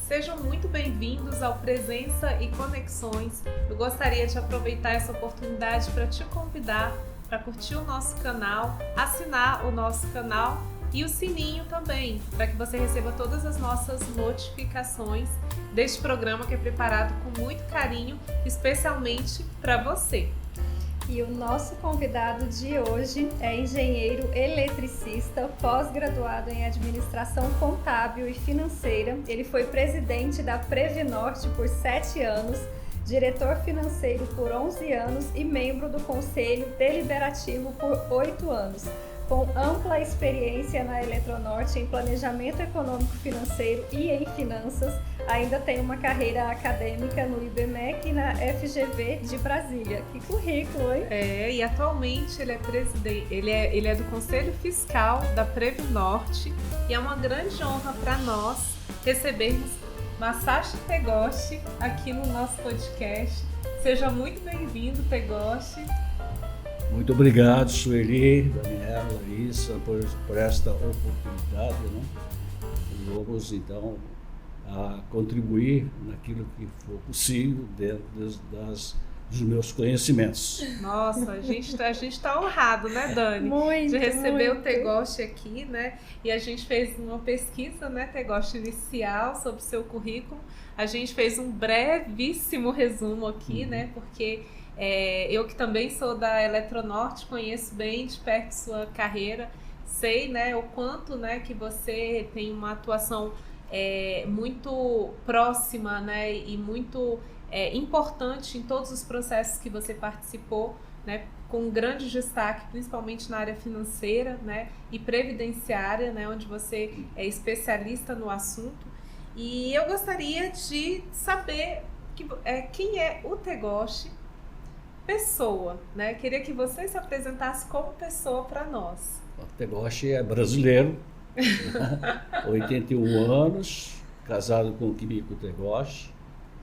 Sejam muito bem-vindos ao Presença e Conexões. Eu gostaria de aproveitar essa oportunidade para te convidar para curtir o nosso canal, assinar o nosso canal e o sininho também, para que você receba todas as nossas notificações deste programa que é preparado com muito carinho, especialmente para você. E o nosso convidado de hoje é engenheiro eletricista, pós-graduado em administração contábil e financeira. Ele foi presidente da Previnorte por 7 anos, diretor financeiro por 11 anos e membro do Conselho Deliberativo por 8 anos. Com ampla experiência na Eletronorte em planejamento econômico financeiro e em finanças, ainda tem uma carreira acadêmica no IBMEC e na FGV de Brasília. Que currículo, hein? E atualmente ele é presidente, ele é do Conselho Fiscal da Previnorte e é uma grande honra para nós recebermos Masashi Tegoshi aqui no nosso podcast. Seja muito bem-vindo, Tegoshi. Muito obrigado, Sueli, Daniela, Larissa, por esta oportunidade, né? Vamos, então, a contribuir naquilo que for possível dentro dos meus conhecimentos. Nossa, a gente tá honrado, né, Dani? Muito, de receber muito. o Tegoshi aqui, né? E a gente fez uma pesquisa, né, Tegoshi, inicial sobre o seu currículo. A gente fez um brevíssimo resumo aqui, né? Porque eu que também sou da Eletronorte, conheço bem de perto sua carreira, sei, né, o quanto, né, que você tem uma atuação muito próxima, né, e muito importante em todos os processos que você participou, né, com grande destaque, principalmente na área financeira, né, e previdenciária, né, onde você é especialista no assunto. E eu gostaria de saber quem é o Tegoshi pessoa, né? Queria que você se apresentasse como pessoa para nós. O Tegoshi é brasileiro, 81 anos, casado com o Kimiko Tegoshi,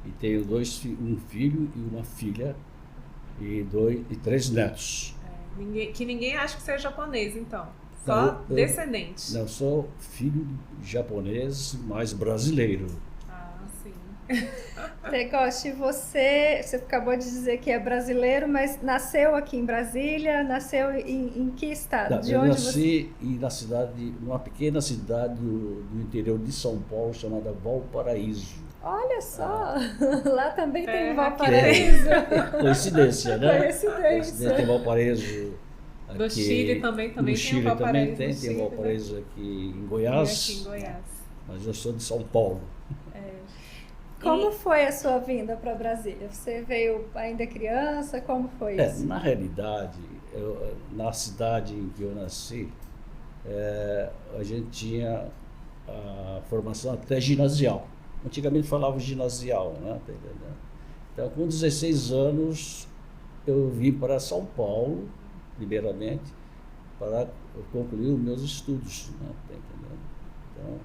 e tenho um filho e uma filha e 3 netos. Que ninguém acha que você é japonês, então. Só descendente. Não, sou filho japonês, mas brasileiro. Sim. Tegoshi, você acabou de dizer que é brasileiro, mas nasceu aqui em Brasília, nasceu em que estado? Não, eu nasci numa pequena cidade do interior de São Paulo, chamada Valparaíso. Olha só, lá também tem Valparaíso. Coincidência, né? Coincidência. Tem Valparaíso aqui. Do Chile também tem Chile Valparaíso. Tem Valparaíso aqui em Goiás. Mas eu sou de São Paulo. Como foi a sua vinda para Brasília? Você veio ainda criança? Como foi isso? Na realidade, na cidade em que eu nasci, a gente tinha a formação até ginasial. Antigamente falava ginasial, né? Então, com 16 anos, eu vim para São Paulo, primeiramente, para concluir os meus estudos. Né? Então,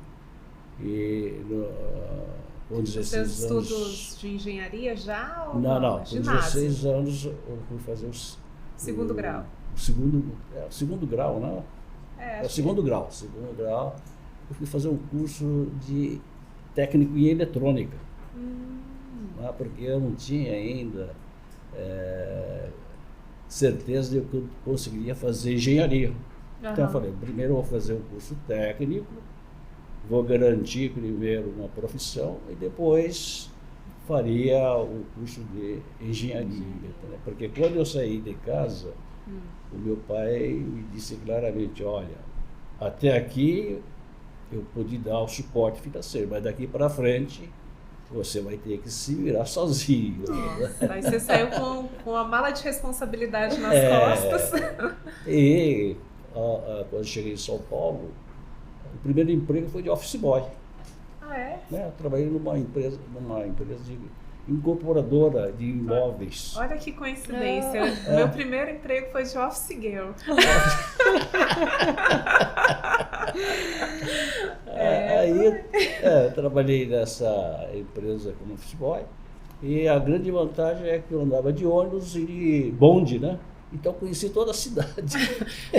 com 16 Seus estudos de engenharia já? Ou não. Com ginásio? 16 anos eu fui fazer segundo grau. O segundo grau, né? O segundo grau. Eu fui fazer um curso de técnico em eletrônica. Né? Porque eu não tinha ainda certeza de que eu conseguiria fazer engenharia. Então eu falei, primeiro eu vou fazer um curso técnico, vou garantir primeiro uma profissão e depois faria o curso de engenharia. Porque quando eu saí de casa, o meu pai me disse claramente, olha, até aqui eu pude dar o suporte financeiro, mas daqui para frente você vai ter que se virar sozinho. Nossa, aí você saiu com uma mala de responsabilidade nas costas. E quando eu cheguei em São Paulo, o primeiro emprego foi de office boy. É? Né? Eu trabalhei numa empresa de incorporadora de imóveis. Olha que coincidência. Meu primeiro emprego foi de office girl. Aí trabalhei nessa empresa como office boy. E a grande vantagem é que eu andava de ônibus e de bonde, né? Então conheci toda a cidade.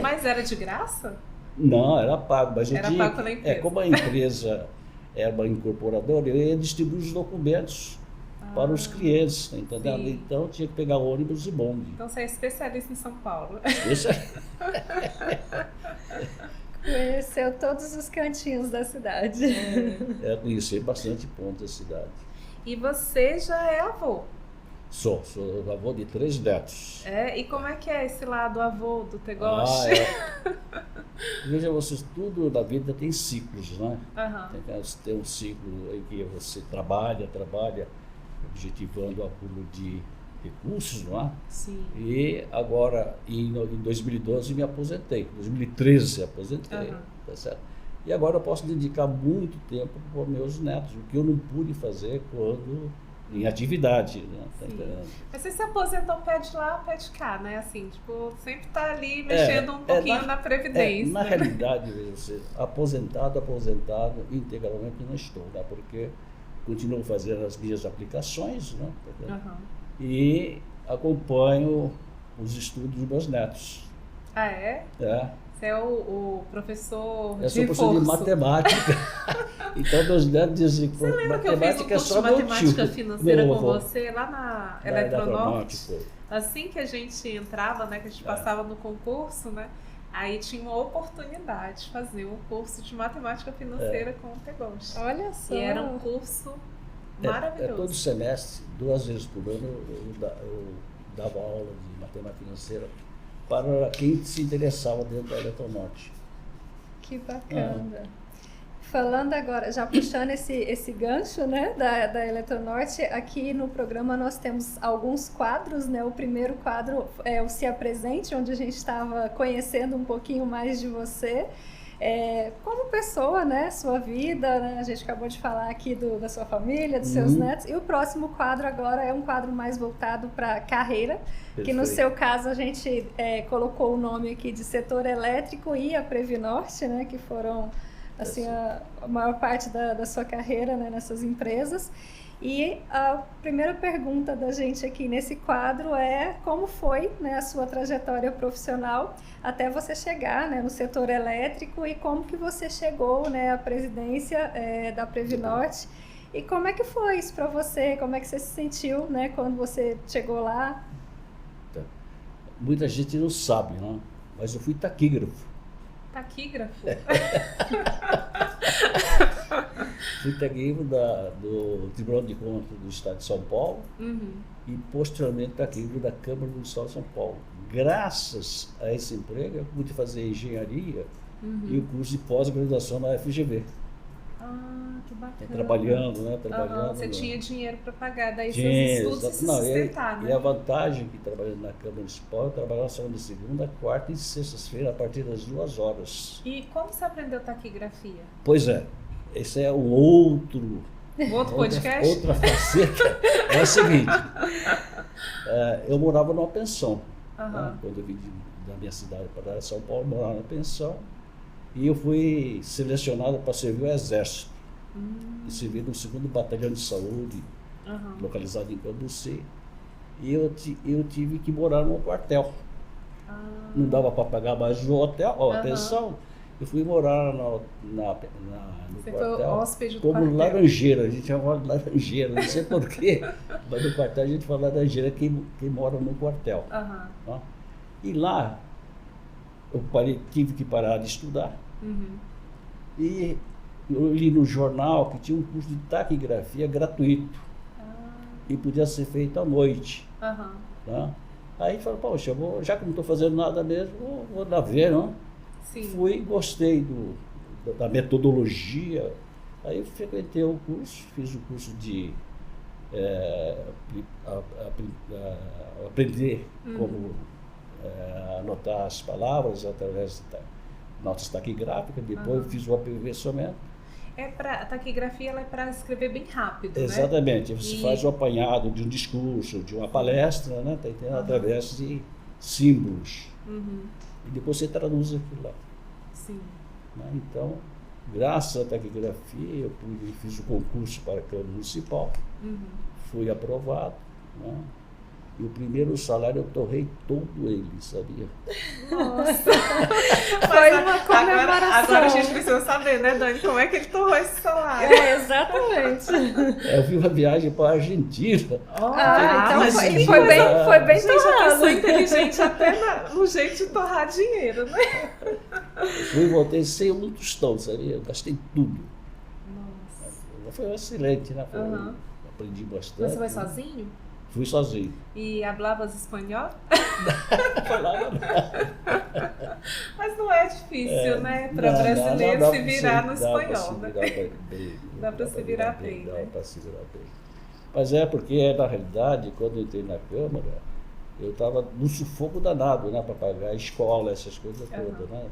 Mas era de graça? Não, era pago. Mas era pago pela empresa. Como a empresa era uma incorporadora, eu ia distribuir os documentos para os clientes, tá entendendo? Sim. Então tinha que pegar ônibus e bonde. Então você é especialista em São Paulo. Isso Conheceu todos os cantinhos da cidade. conheci bastante pontos da cidade. E você já é avô. Sou avô de 3 netos. E como é que é esse lado avô do Tegoshi? Veja, vocês, tudo na vida tem ciclos, né? Uhum. Tem um ciclo em que você trabalha, objetivando o acúmulo de recursos, não é? Sim. E agora, em 2012, me aposentei. Em 2013, aposentei. Uhum. Tá certo? E agora eu posso dedicar muito tempo para os meus netos, o que eu não pude fazer quando em atividade, né? Tá entendendo? Mas você se aposentou pé de lá, pé de cá, né? Assim, tipo, sempre tá ali mexendo um pouquinho na Previdência. Na realidade, você, aposentado, integralmente não estou, né? Porque continuo fazendo as minhas aplicações, né? Uhum. E acompanho os estudos dos meus netos. Ah, é? Você é o professor Eu sou professor de matemática. Então, meus netos dizem que você lembra que eu fiz um curso de matemática financeira com você lá na Eletronorte? Assim que a gente entrava, né, que a gente passava no concurso, né, aí tinha uma oportunidade de fazer um curso de matemática financeira com o Tegoshi. Olha só! E era um curso maravilhoso. Todo semestre, 2 vezes por ano, eu dava aula de matemática financeira para quem se interessava dentro da Eletronorte. Que bacana. Falando agora, já puxando esse gancho, né, da Eletronorte, aqui no programa nós temos alguns quadros, né? O primeiro quadro é o Se Apresente, onde a gente estava conhecendo um pouquinho mais de você. Como pessoa, né, sua vida, né, a gente acabou de falar aqui da sua família, dos seus netos, e o próximo quadro agora é um quadro mais voltado para carreira, que no seu caso a gente colocou o nome aqui de Setor Elétrico e a Previnorte, né, que foram assim, a maior parte da sua carreira, né, nessas empresas. E a primeira pergunta da gente aqui nesse quadro é como foi, né, a sua trajetória profissional até você chegar, né, no setor elétrico e como que você chegou, né, à presidência da Previnorte e como é que foi isso para você, como é que você se sentiu, né, quando você chegou lá? Muita gente não sabe, né? Mas eu fui taquígrafo. Taquígrafo? Fui taquígrafo do Tribunal de Contas do Estado de São Paulo e posteriormente taquígrafo da Câmara Municipal de São Paulo. Graças a esse emprego, eu pude fazer engenharia e o curso de pós-graduação na FGV. Ah, que bacana. Trabalhando, né? Você tinha dinheiro para pagar, daí seus estudos se sustentar, né? E a vantagem que trabalhando na Câmara Municipal, eu trabalhava só de segunda, quarta e sexta-feira, a partir das 2 horas. E como você aprendeu taquigrafia? Pois é, esse é um outro podcast? Outra faceta. É o seguinte, eu morava numa pensão. Né? Quando eu vim da minha cidade para São Paulo, eu morava na pensão. E eu fui selecionado para servir o Exército. E servi no 2º Batalhão de Saúde, localizado em Cambuci. E eu tive que morar num quartel. Não dava para pagar mais no hotel, atenção. Eu fui morar no quartel foi hóspede do como quartel. laranjeira. A gente chama de laranjeira, não sei porquê. Mas no quartel a gente fala laranjeira quem mora no quartel. Tá? E lá eu tive que parar de estudar. E eu li no jornal que tinha um curso de taquigrafia gratuito e podia ser feito à noite. Tá? Aí falei, poxa, já que não estou fazendo nada mesmo, vou dar ver, não? Sim. Fui, gostei da metodologia, aí eu frequentei o curso, fiz o curso de aprender como anotar as palavras através de notas taquigráficas, depois fiz o aperfeiçoamento. A taquigrafia ela é para escrever bem rápido, Exatamente, né? Você faz o apanhado de um discurso, de uma palestra, né? Tá entendendo? Através de símbolos. E depois você traduz aquilo lá. Sim. Né? Então, graças à taquigrafia, eu fiz o concurso para a Câmara Municipal, fui aprovado, né? E o primeiro salário eu torrei todo ele, sabia? Nossa! Foi uma comemoração. Agora a gente precisa saber, né, Dani, como é que ele torrou esse salário? Exatamente. Eu fiz uma viagem para a Argentina. Então mas foi que bem Gente, a pessoa torrado. inteligente até no jeito de torrar dinheiro, né? Fui e voltei sem um tostão, sabia? Eu gastei tudo. Nossa. Foi excelente, né? Aham. Aprendi bastante. Você foi né? sozinho? Fui sozinho. E hablavas espanhol? Falava nada. Mas não é difícil, né? Para brasileiro dá se pra virar no dá pra espanhol, se né? virar bem, Dá pra se virar bem, dá né? pra se virar bem. Mas é porque, na realidade, quando eu entrei na Câmara, eu estava no sufoco danado, né? Para pagar a escola, essas coisas todas, né?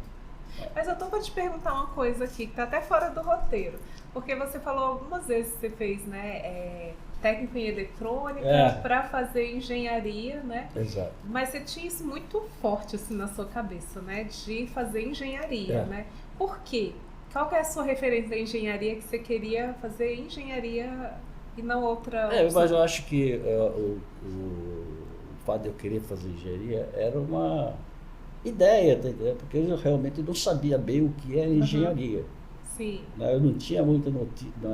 Mas eu tô para te perguntar uma coisa aqui, que tá até fora do roteiro. Porque você falou algumas vezes que você fez, né? Técnico em eletrônica para fazer engenharia, né? Exato. Mas você tinha isso muito forte assim na sua cabeça, né? De fazer engenharia, né? Por quê? Qual que é a sua referência da engenharia que você queria fazer engenharia e não outra? Mas eu acho que o fato de eu querer fazer engenharia era uma ideia, tá entendendo? Porque eu realmente não sabia bem o que era engenharia. Sim. Eu não tinha muita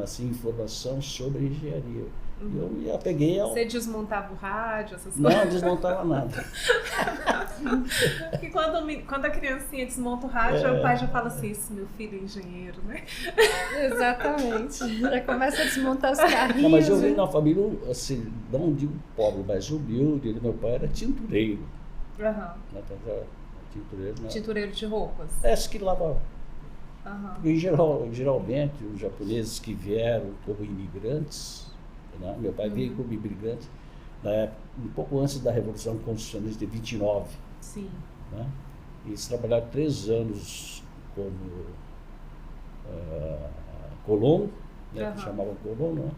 assim, informação sobre engenharia. Eu me apeguei ao... Você desmontava o rádio, essas coisas? Não, desmontava nada. Porque quando a criancinha desmonta o rádio, o pai já fala assim, esse meu filho é engenheiro, né? Exatamente. Já começa a desmontar os carrinhos. Não, mas eu vim numa família, assim, não digo pobre, mas humilde. Meu pai era tintureiro. Tintureiro, né? Tintureiro de roupas? Esse que lavava. Porque, geralmente, os japoneses que vieram como imigrantes, né? Meu pai veio como imigrante na época, um pouco antes da Revolução Constitucionalista de 29. Sim. Né? E eles trabalharam 3 anos como colono, né? Que chamavam colono, né?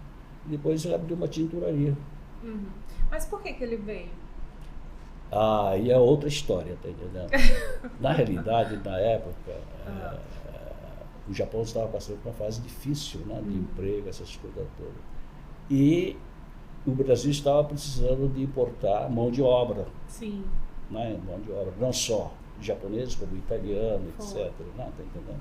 E depois ele abriu uma tinturaria. Mas por que ele veio? E é outra história, tá entendendo? Na realidade, na época, o Japão estava passando por uma fase difícil, né, de emprego, essas coisas todas. E o Brasil estava precisando de importar mão de obra. Sim. Né, mão de obra, não só japoneses, como italiano, etc. Né, tá entendendo?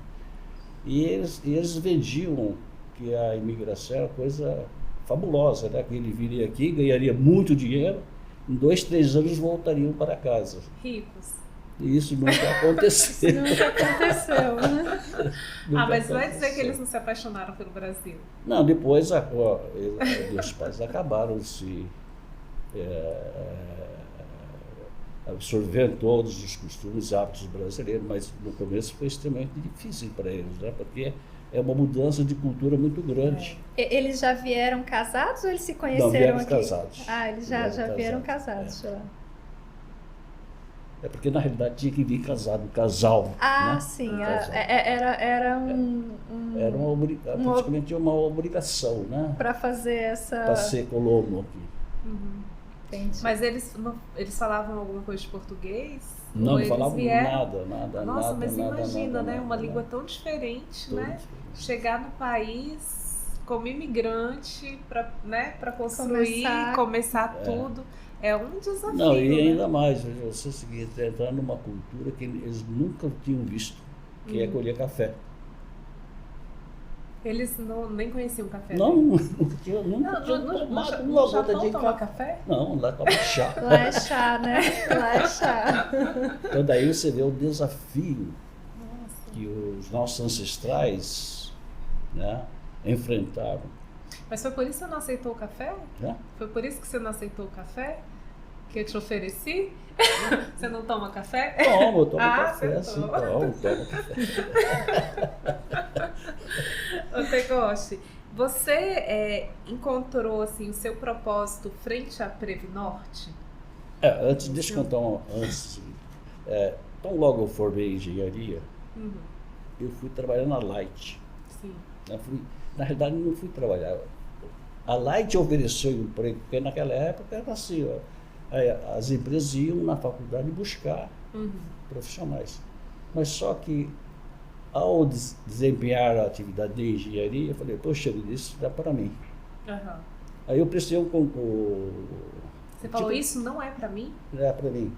E eles vendiam que a imigração era coisa fabulosa, né? Que ele viria aqui, ganharia muito dinheiro, em 2, 3 anos voltariam para casa. Ricos. E isso nunca aconteceu. Isso nunca aconteceu, né? Mas vai dizer que eles não se apaixonaram pelo Brasil? Não, depois meus pais acabaram se absorvendo todos os costumes e hábitos brasileiros, mas no começo foi extremamente difícil para eles, né? Porque é uma mudança de cultura muito grande. Eles já vieram casados ou eles se conheceram Não, vieram aqui? casados. Eles já vieram casados. É porque na realidade tinha que vir casado, um casal. Né? Sim. Casal. Era Era praticamente uma obrigação, né? Para fazer essa... Para ser colono aqui. Entendi. Mas eles falavam alguma coisa de português? Não falavam nada. Nossa, mas imagina, né? Uma nada. língua tão diferente, Tão né? diferente. Chegar no país como imigrante para construir, começar tudo. É um desafio. Não, e ainda mais, você entrar numa cultura que eles nunca tinham visto, que é colher café. Eles nem conheciam café? Não, nunca tinham tomado uma gota de café? Não, lá toma chá. Lá é chá, né? Lá é chá. Então daí você vê o desafio que os nossos ancestrais, né, enfrentaram. Mas foi por isso que você não aceitou o café? Né? Foi por isso que você não aceitou o café? Que eu te ofereci? Você não toma café? Eu tomo café, sim, tomo café. Ô Tegoshi, você encontrou assim, o seu propósito frente à Previnorte? Deixa eu contar tão logo eu formei em engenharia, eu fui trabalhar na Light. Sim. Na realidade, não fui trabalhar. A Light ofereceu emprego, porque naquela época era assim, as empresas iam na faculdade buscar profissionais. Mas só que, ao desempenhar a atividade de engenharia, eu falei, poxa, isso dá para mim. Aí eu prestei um concurso, Você falou, isso não é para mim? Não é para mim.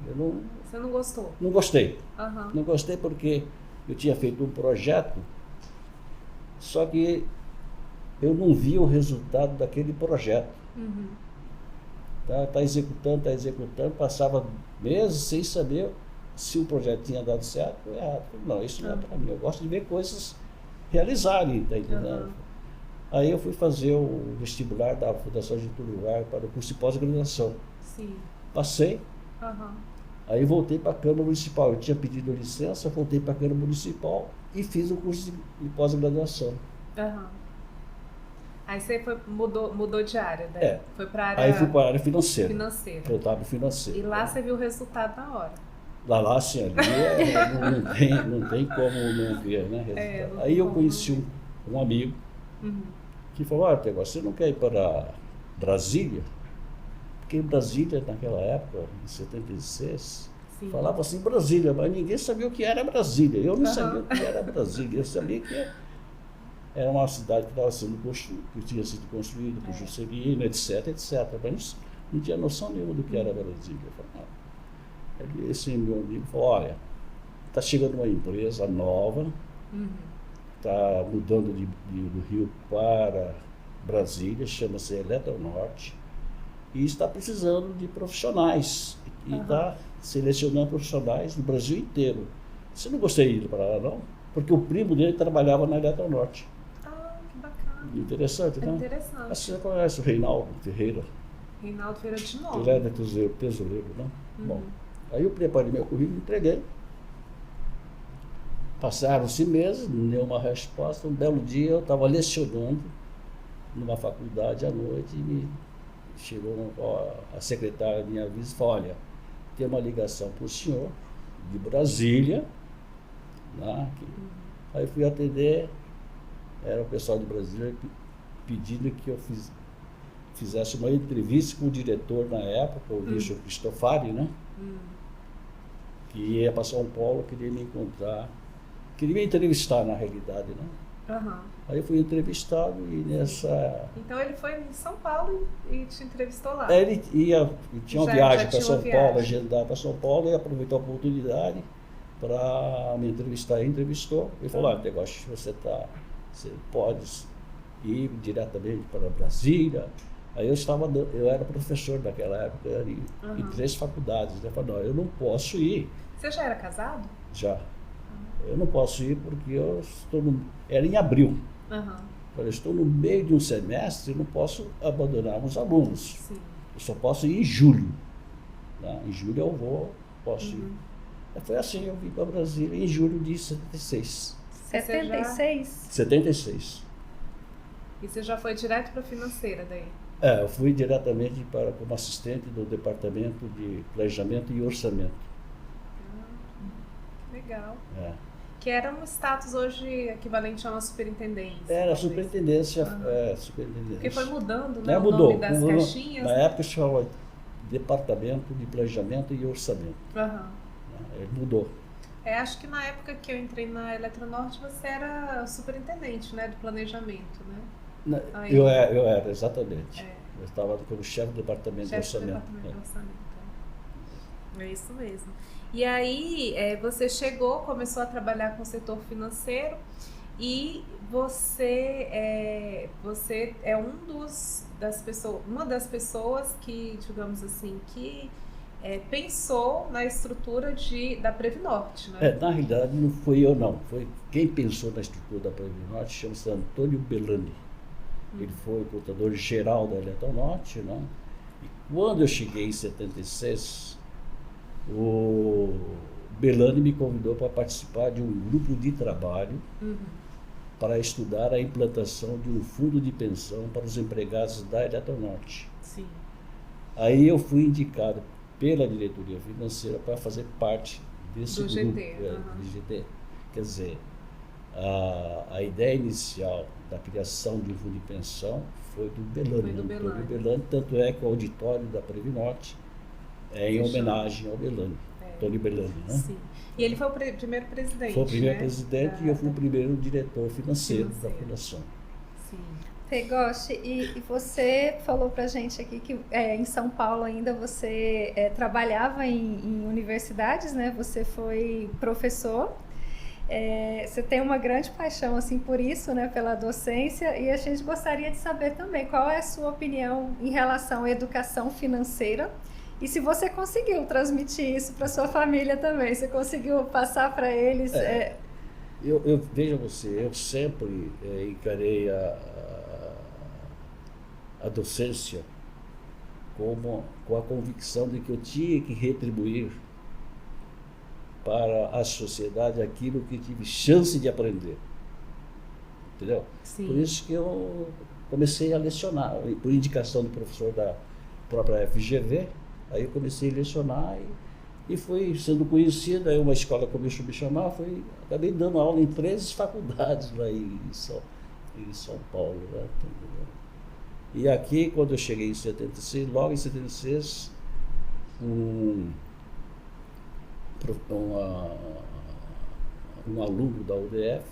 Você não gostou? Não gostei. Uhum. Não gostei porque eu tinha feito um projeto, só que eu não vi o resultado daquele projeto. Uhum. Tá executando, passava meses sem saber se o projeto tinha dado certo ou errado. Não, isso não é para mim. Eu gosto de ver coisas realizarem, tá entendendo? Aí eu fui fazer o vestibular da Fundação Getúlio Vargas para o curso de pós-graduação. Sim. Passei. Aí voltei para a Câmara Municipal. Eu tinha pedido licença, voltei para a Câmara Municipal e fiz o curso de pós-graduação. Aí você mudou de área, né? Foi para área... Aí fui para a área financeira. Contábil financeiro. E lá você viu o resultado na hora. Lá sim, ali não tem como não ver, né? Aí eu conheci um amigo que falou, olha, você não quer ir para Brasília? Porque Brasília, naquela época, em 76, falava assim Brasília, mas ninguém sabia o que era Brasília. Eu não sabia o que era Brasília. Eu sabia que era uma cidade que estava sendo construída, que tinha sido construída por Juscelino, etc, etc. Mas não tinha noção nenhuma do que era Brasília. Eu falei, esse meu amigo falou, olha, está chegando uma empresa nova, está mudando do Rio para Brasília, chama-se Eletronorte, e está precisando de profissionais, e está selecionando profissionais do Brasil inteiro. Você não gostaria de ir para lá, não? Porque o primo dele trabalhava na Eletronorte. Que bacana. Interessante, né? Interessante. Você conhece o Reinaldo Ferreira? Reinaldo Ferreira de novo. Ele era tesoureiro, né? Bom, aí eu preparei meu currículo e entreguei. Passaram-se meses, nenhuma resposta. Um belo dia eu estava lecionando numa faculdade à noite e chegou a secretária me avisa e falou, olha, tem uma ligação para o senhor de Brasília, né? Aí fui atender, era o pessoal de Brasília pedindo que eu fizesse uma entrevista com o diretor na época, o Richard Cristofari, né? Que ia para São Paulo, queria me encontrar, queria me entrevistar na realidade, né? Aí eu fui entrevistado e nessa... Então ele foi em São Paulo e te entrevistou lá? Ele tinha uma viagem para São Paulo, agendar para São Paulo, e aproveitou a oportunidade para me entrevistar. Ele entrevistou e falou, olha, você pode ir diretamente para Brasília. Aí eu era professor naquela época, em 3 faculdades. Ele falou, não, eu não posso ir. Você já era casado? Já. Eu não posso ir porque era em abril. Eu estou no meio de um semestre e não posso abandonar os alunos. Eu só posso ir em julho. Né? Em julho eu posso ir. Foi assim, eu vim para Brasília em julho de 76. 76? 76. E você já foi direto para a financeira daí? Eu fui diretamente como assistente do Departamento de Planejamento e Orçamento. Legal. Que era um status hoje equivalente a uma superintendência. Era superintendência, superintendência. Porque foi mudando, né? Mudou. O nome das caixinhas. Na época se chamava Departamento de Planejamento e Orçamento. Ele mudou. Acho que na época que eu entrei na Eletronorte, você era superintendente, né? Do planejamento, né? Eu era, exatamente. Eu estava como chefe do Departamento de Orçamento. É isso mesmo. E aí você começou a trabalhar com o setor financeiro e você é uma das pessoas que, digamos assim, que pensou na estrutura da Previnorte, né? Na realidade não fui eu não, foi quem pensou na estrutura da Previnorte, chama-se Antônio Belani. Ele foi contador-geral da Eletronorte, né? E quando eu cheguei em 76, o Belani me convidou para participar de um grupo de trabalho para estudar a implantação de um fundo de pensão para os empregados da Eletronorte. Sim. Aí eu fui indicado pela diretoria financeira para fazer parte desse grupo do GT. Quer dizer, a ideia inicial da criação de um fundo de pensão foi do Belani. Tanto é que o auditório da Previnorte é em homenagem ao Belani, Antônio Belani, né? Sim. E ele foi o primeiro presidente. Foi o primeiro presidente e eu fui o primeiro diretor financeiro da fundação. Sim. Tegoshi, e você falou pra gente aqui que em São Paulo ainda você trabalhava em universidades, né? Você foi professor. Você tem uma grande paixão assim por isso, né? Pela docência, e a gente gostaria de saber também qual é a sua opinião em relação à educação financeira e se você conseguiu transmitir isso para sua família também. Você conseguiu passar para eles? Eu veja você, eu sempre encarei a docência com a convicção de que eu tinha que retribuir para a sociedade aquilo que tive chance de aprender. Entendeu? Sim. Por isso que eu comecei a lecionar, por indicação do professor da própria FGV, aí eu comecei a lecionar e fui sendo conhecido, aí uma escola começou a me chamar, acabei dando aula em 3 faculdades lá em São Paulo. Né? E aqui, quando eu cheguei em 76, logo em 76, um aluno da UDF,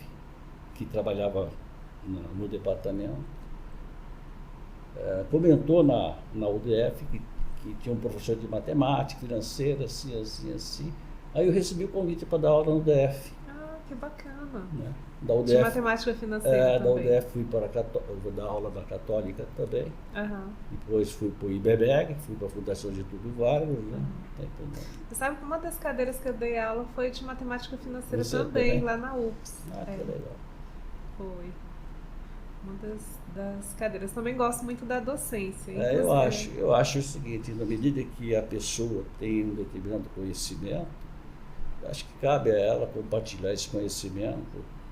que trabalhava no departamento, comentou na UDF que tinha um professor de matemática, financeira, assim. Aí eu recebi o convite para dar aula na UDF. Ah, que bacana. Né? Da UDF, de matemática financeira também. Da UDF fui para vou dar aula na Católica também. Uhum. Depois fui para o IBEBEG, fui para a Fundação Getúlio Vargas. Né? Você sabe que uma das cadeiras que eu dei aula foi de matemática financeira Você também, lá na UFS. Ah, que legal. Foi. Uma das cadeiras. Também gosto muito da docência. Eu acho o seguinte, na medida que a pessoa tem um determinado conhecimento, acho que cabe a ela compartilhar esse conhecimento.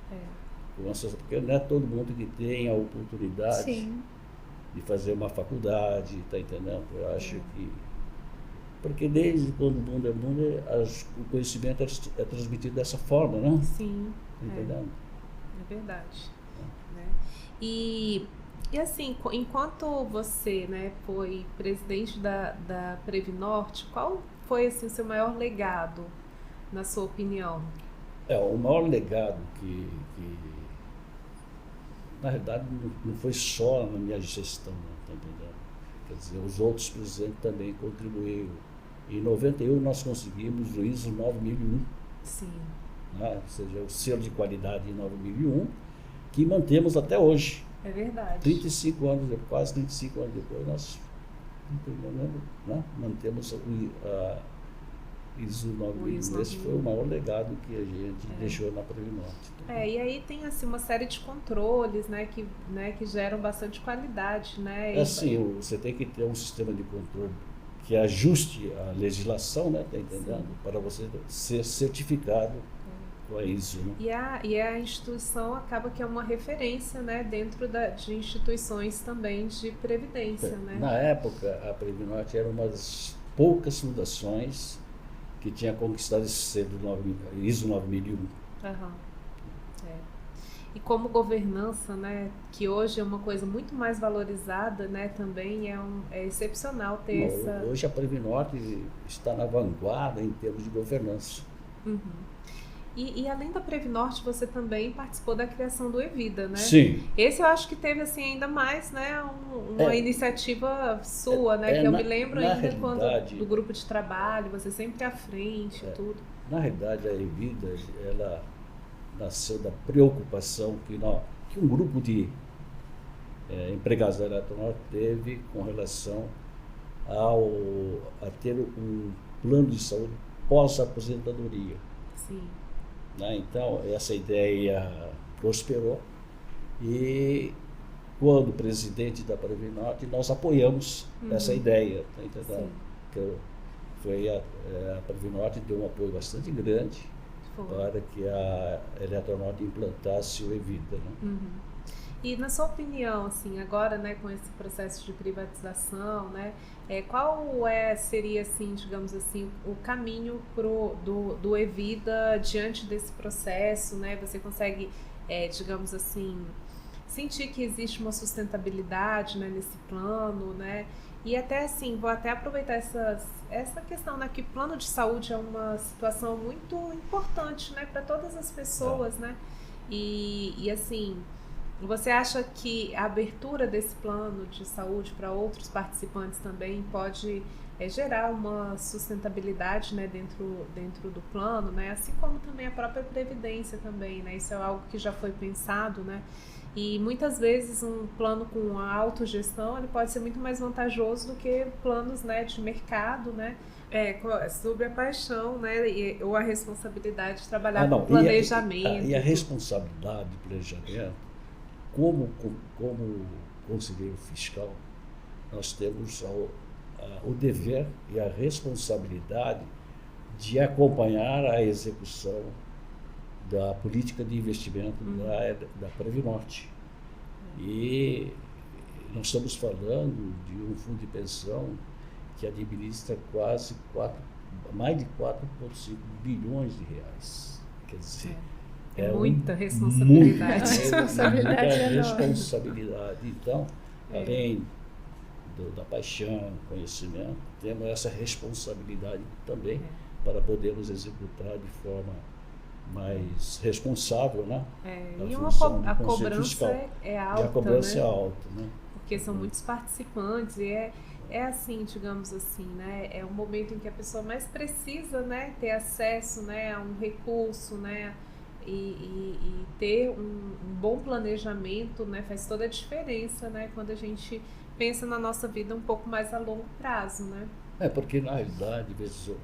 Porque não é todo mundo que tem a oportunidade Sim. de fazer uma faculdade, está entendendo? Eu acho que... Porque desde quando o mundo é mundo, o conhecimento é transmitido dessa forma, né? Sim. Tá entendendo? É verdade. Né? E assim, enquanto você, né, foi presidente da Previnorte, qual foi assim, o seu maior legado, na sua opinião? O maior legado que na realidade não foi só na minha gestão, tá entendendo? Quer dizer, os outros presidentes também contribuíram. Em 91 nós conseguimos o ISO 9001. Sim. Né? Ou seja, o selo de qualidade em 9001, que mantemos até hoje. É verdade. 35 anos, quase 35 anos depois, nós né? Mantemos a ISO 9001. Esse foi o maior legado que a gente deixou na Previnorte. E aí tem assim, uma série de controles, né, que geram bastante qualidade, né? Assim, você tem que ter um sistema de controle que ajuste a legislação, né, tá entendendo? Sim. Para você ser certificado com a ISO. Né? E a instituição acaba que é uma referência, né, dentro de instituições também de previdência, né? Na época, a Previnorte era uma das poucas fundações que tinha conquistado esse selo ISO 9001. Uhum. E como governança, né, que hoje é uma coisa muito mais valorizada, né, também é excepcional ter essa... Hoje a Previnorte está na vanguarda em termos de governança. Uhum. E além da Previnorte, você também participou da criação do Evida, né? Sim. Esse eu acho que teve assim ainda mais, né, uma iniciativa sua, né, que eu me lembro ainda quando do grupo de trabalho, você sempre à frente e tudo. Na realidade, a Evida, ela nasceu da preocupação que um grupo de empregados da Eletronorte teve com relação a ter um plano de saúde pós-aposentadoria. Sim. Né? Então, essa ideia prosperou e, quando presidente da Previnorte, nós apoiamos essa ideia. Tá entendendo? A Previnorte deu um apoio bastante grande para que a Eletronorte implantasse o Evida. Né? Uhum. E na sua opinião, assim, agora, né, com esse processo de privatização, né, qual seria, assim, digamos assim, o caminho do Evida diante desse processo, né? Você consegue, digamos assim, sentir que existe uma sustentabilidade, né, nesse plano, né? E até assim, vou até aproveitar essa questão, né, que plano de saúde é uma situação muito importante, né, para todas as pessoas, né? E assim, Você acha que a abertura desse plano de saúde para outros participantes também pode gerar uma sustentabilidade, né, dentro do plano, né, assim como também a própria previdência também, né, isso é algo que já foi pensado, né, e muitas vezes um plano com a autogestão ele pode ser muito mais vantajoso do que planos, né, de mercado, né, sobre a paixão, né, ou a responsabilidade de trabalhar com planejamento. E a responsabilidade de planejamento, como conselheiro fiscal, nós temos o dever e a responsabilidade de acompanhar a execução da política de investimento da Previnorte. E nós estamos falando de um fundo de pensão que administra mais de 4,5 bilhões de reais. Quer dizer, muita responsabilidade. Muita responsabilidade. Então, além da paixão, conhecimento, temos essa responsabilidade também para podermos executar de forma mais responsável, né? E a cobrança é alta, e a cobrança né? é alta, né? Porque são muitos participantes e é assim, digamos assim, né? É um momento em que a pessoa mais precisa, né, ter acesso, né, a um recurso, né? E ter um bom planejamento, né, faz toda a diferença, né, quando a gente pensa na nossa vida um pouco mais a longo prazo, né? Porque na realidade,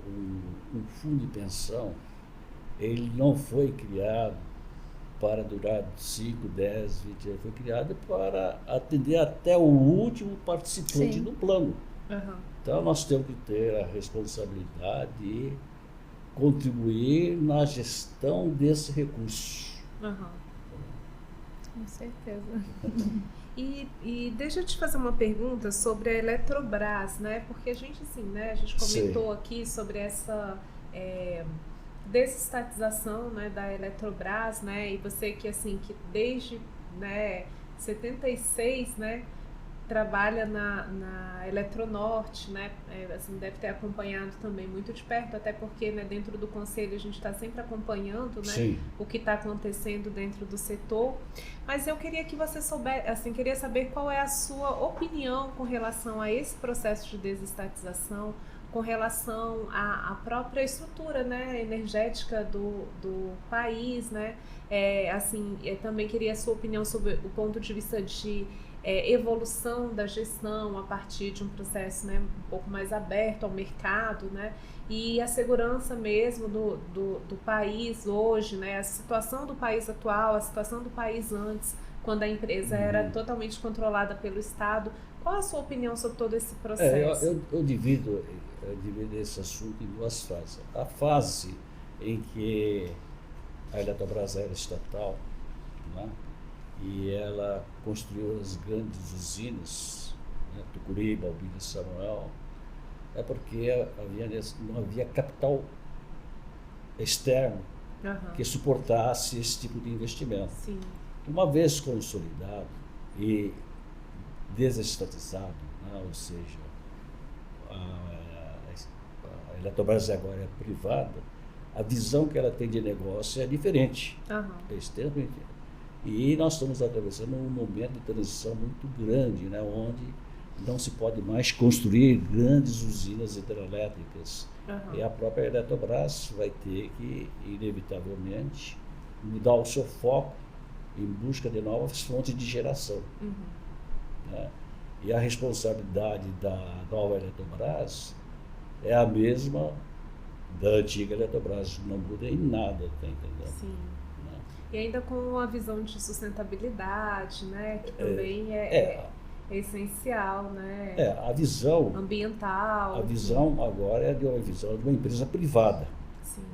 um fundo de pensão, ele não foi criado para durar 5, 10, 20 anos, foi criado para atender até o último participante do plano. Então nós temos que ter a responsabilidade de contribuir na gestão desse recurso. Com certeza. E deixa eu te fazer uma pergunta sobre a Eletrobras, né? Porque a gente, assim, né? A gente comentou aqui sobre essa desestatização, né, da Eletrobras, né? E você que, assim, que desde, né, 76, né, trabalha na Eletronorte, né? Assim, deve ter acompanhado também muito de perto, até porque, né, dentro do conselho a gente está sempre acompanhando, né, o que está acontecendo dentro do setor. Mas eu queria que você soubesse, assim, queria saber qual é a sua opinião com relação a esse processo de desestatização, com relação à própria estrutura, né, energética do país, né? Assim, eu também queria a sua opinião sobre o ponto de vista de evolução da gestão a partir de um processo, né, um pouco mais aberto ao mercado, né, e a segurança mesmo do país hoje, né, a situação do país atual, a situação do país antes, quando a empresa era totalmente controlada pelo Estado. Qual a sua opinião sobre todo esse processo? Eu divido esse assunto em duas fases. A fase em que a Eletrobras era estatal, né, e ela construiu as grandes usinas, né, Tucuruí, Balbina e Samuel, porque não havia capital externo que suportasse esse tipo de investimento. Uma vez consolidado e desestatizado, né, ou seja, a Eletrobras agora é privada, a visão que ela tem de negócio é diferente, é extremamente diferente. E nós estamos atravessando um momento de transição muito grande, né, onde não se pode mais construir grandes usinas hidrelétricas. E a própria Eletrobras vai ter que, inevitavelmente, mudar o seu foco em busca de novas fontes de geração. Né? E a responsabilidade da nova Eletrobras é a mesma da antiga Eletrobras, não muda em nada, tá entendendo? E ainda com a visão de sustentabilidade, né, que também é essencial, né? A visão ambiental. A visão agora é de uma visão de uma empresa privada.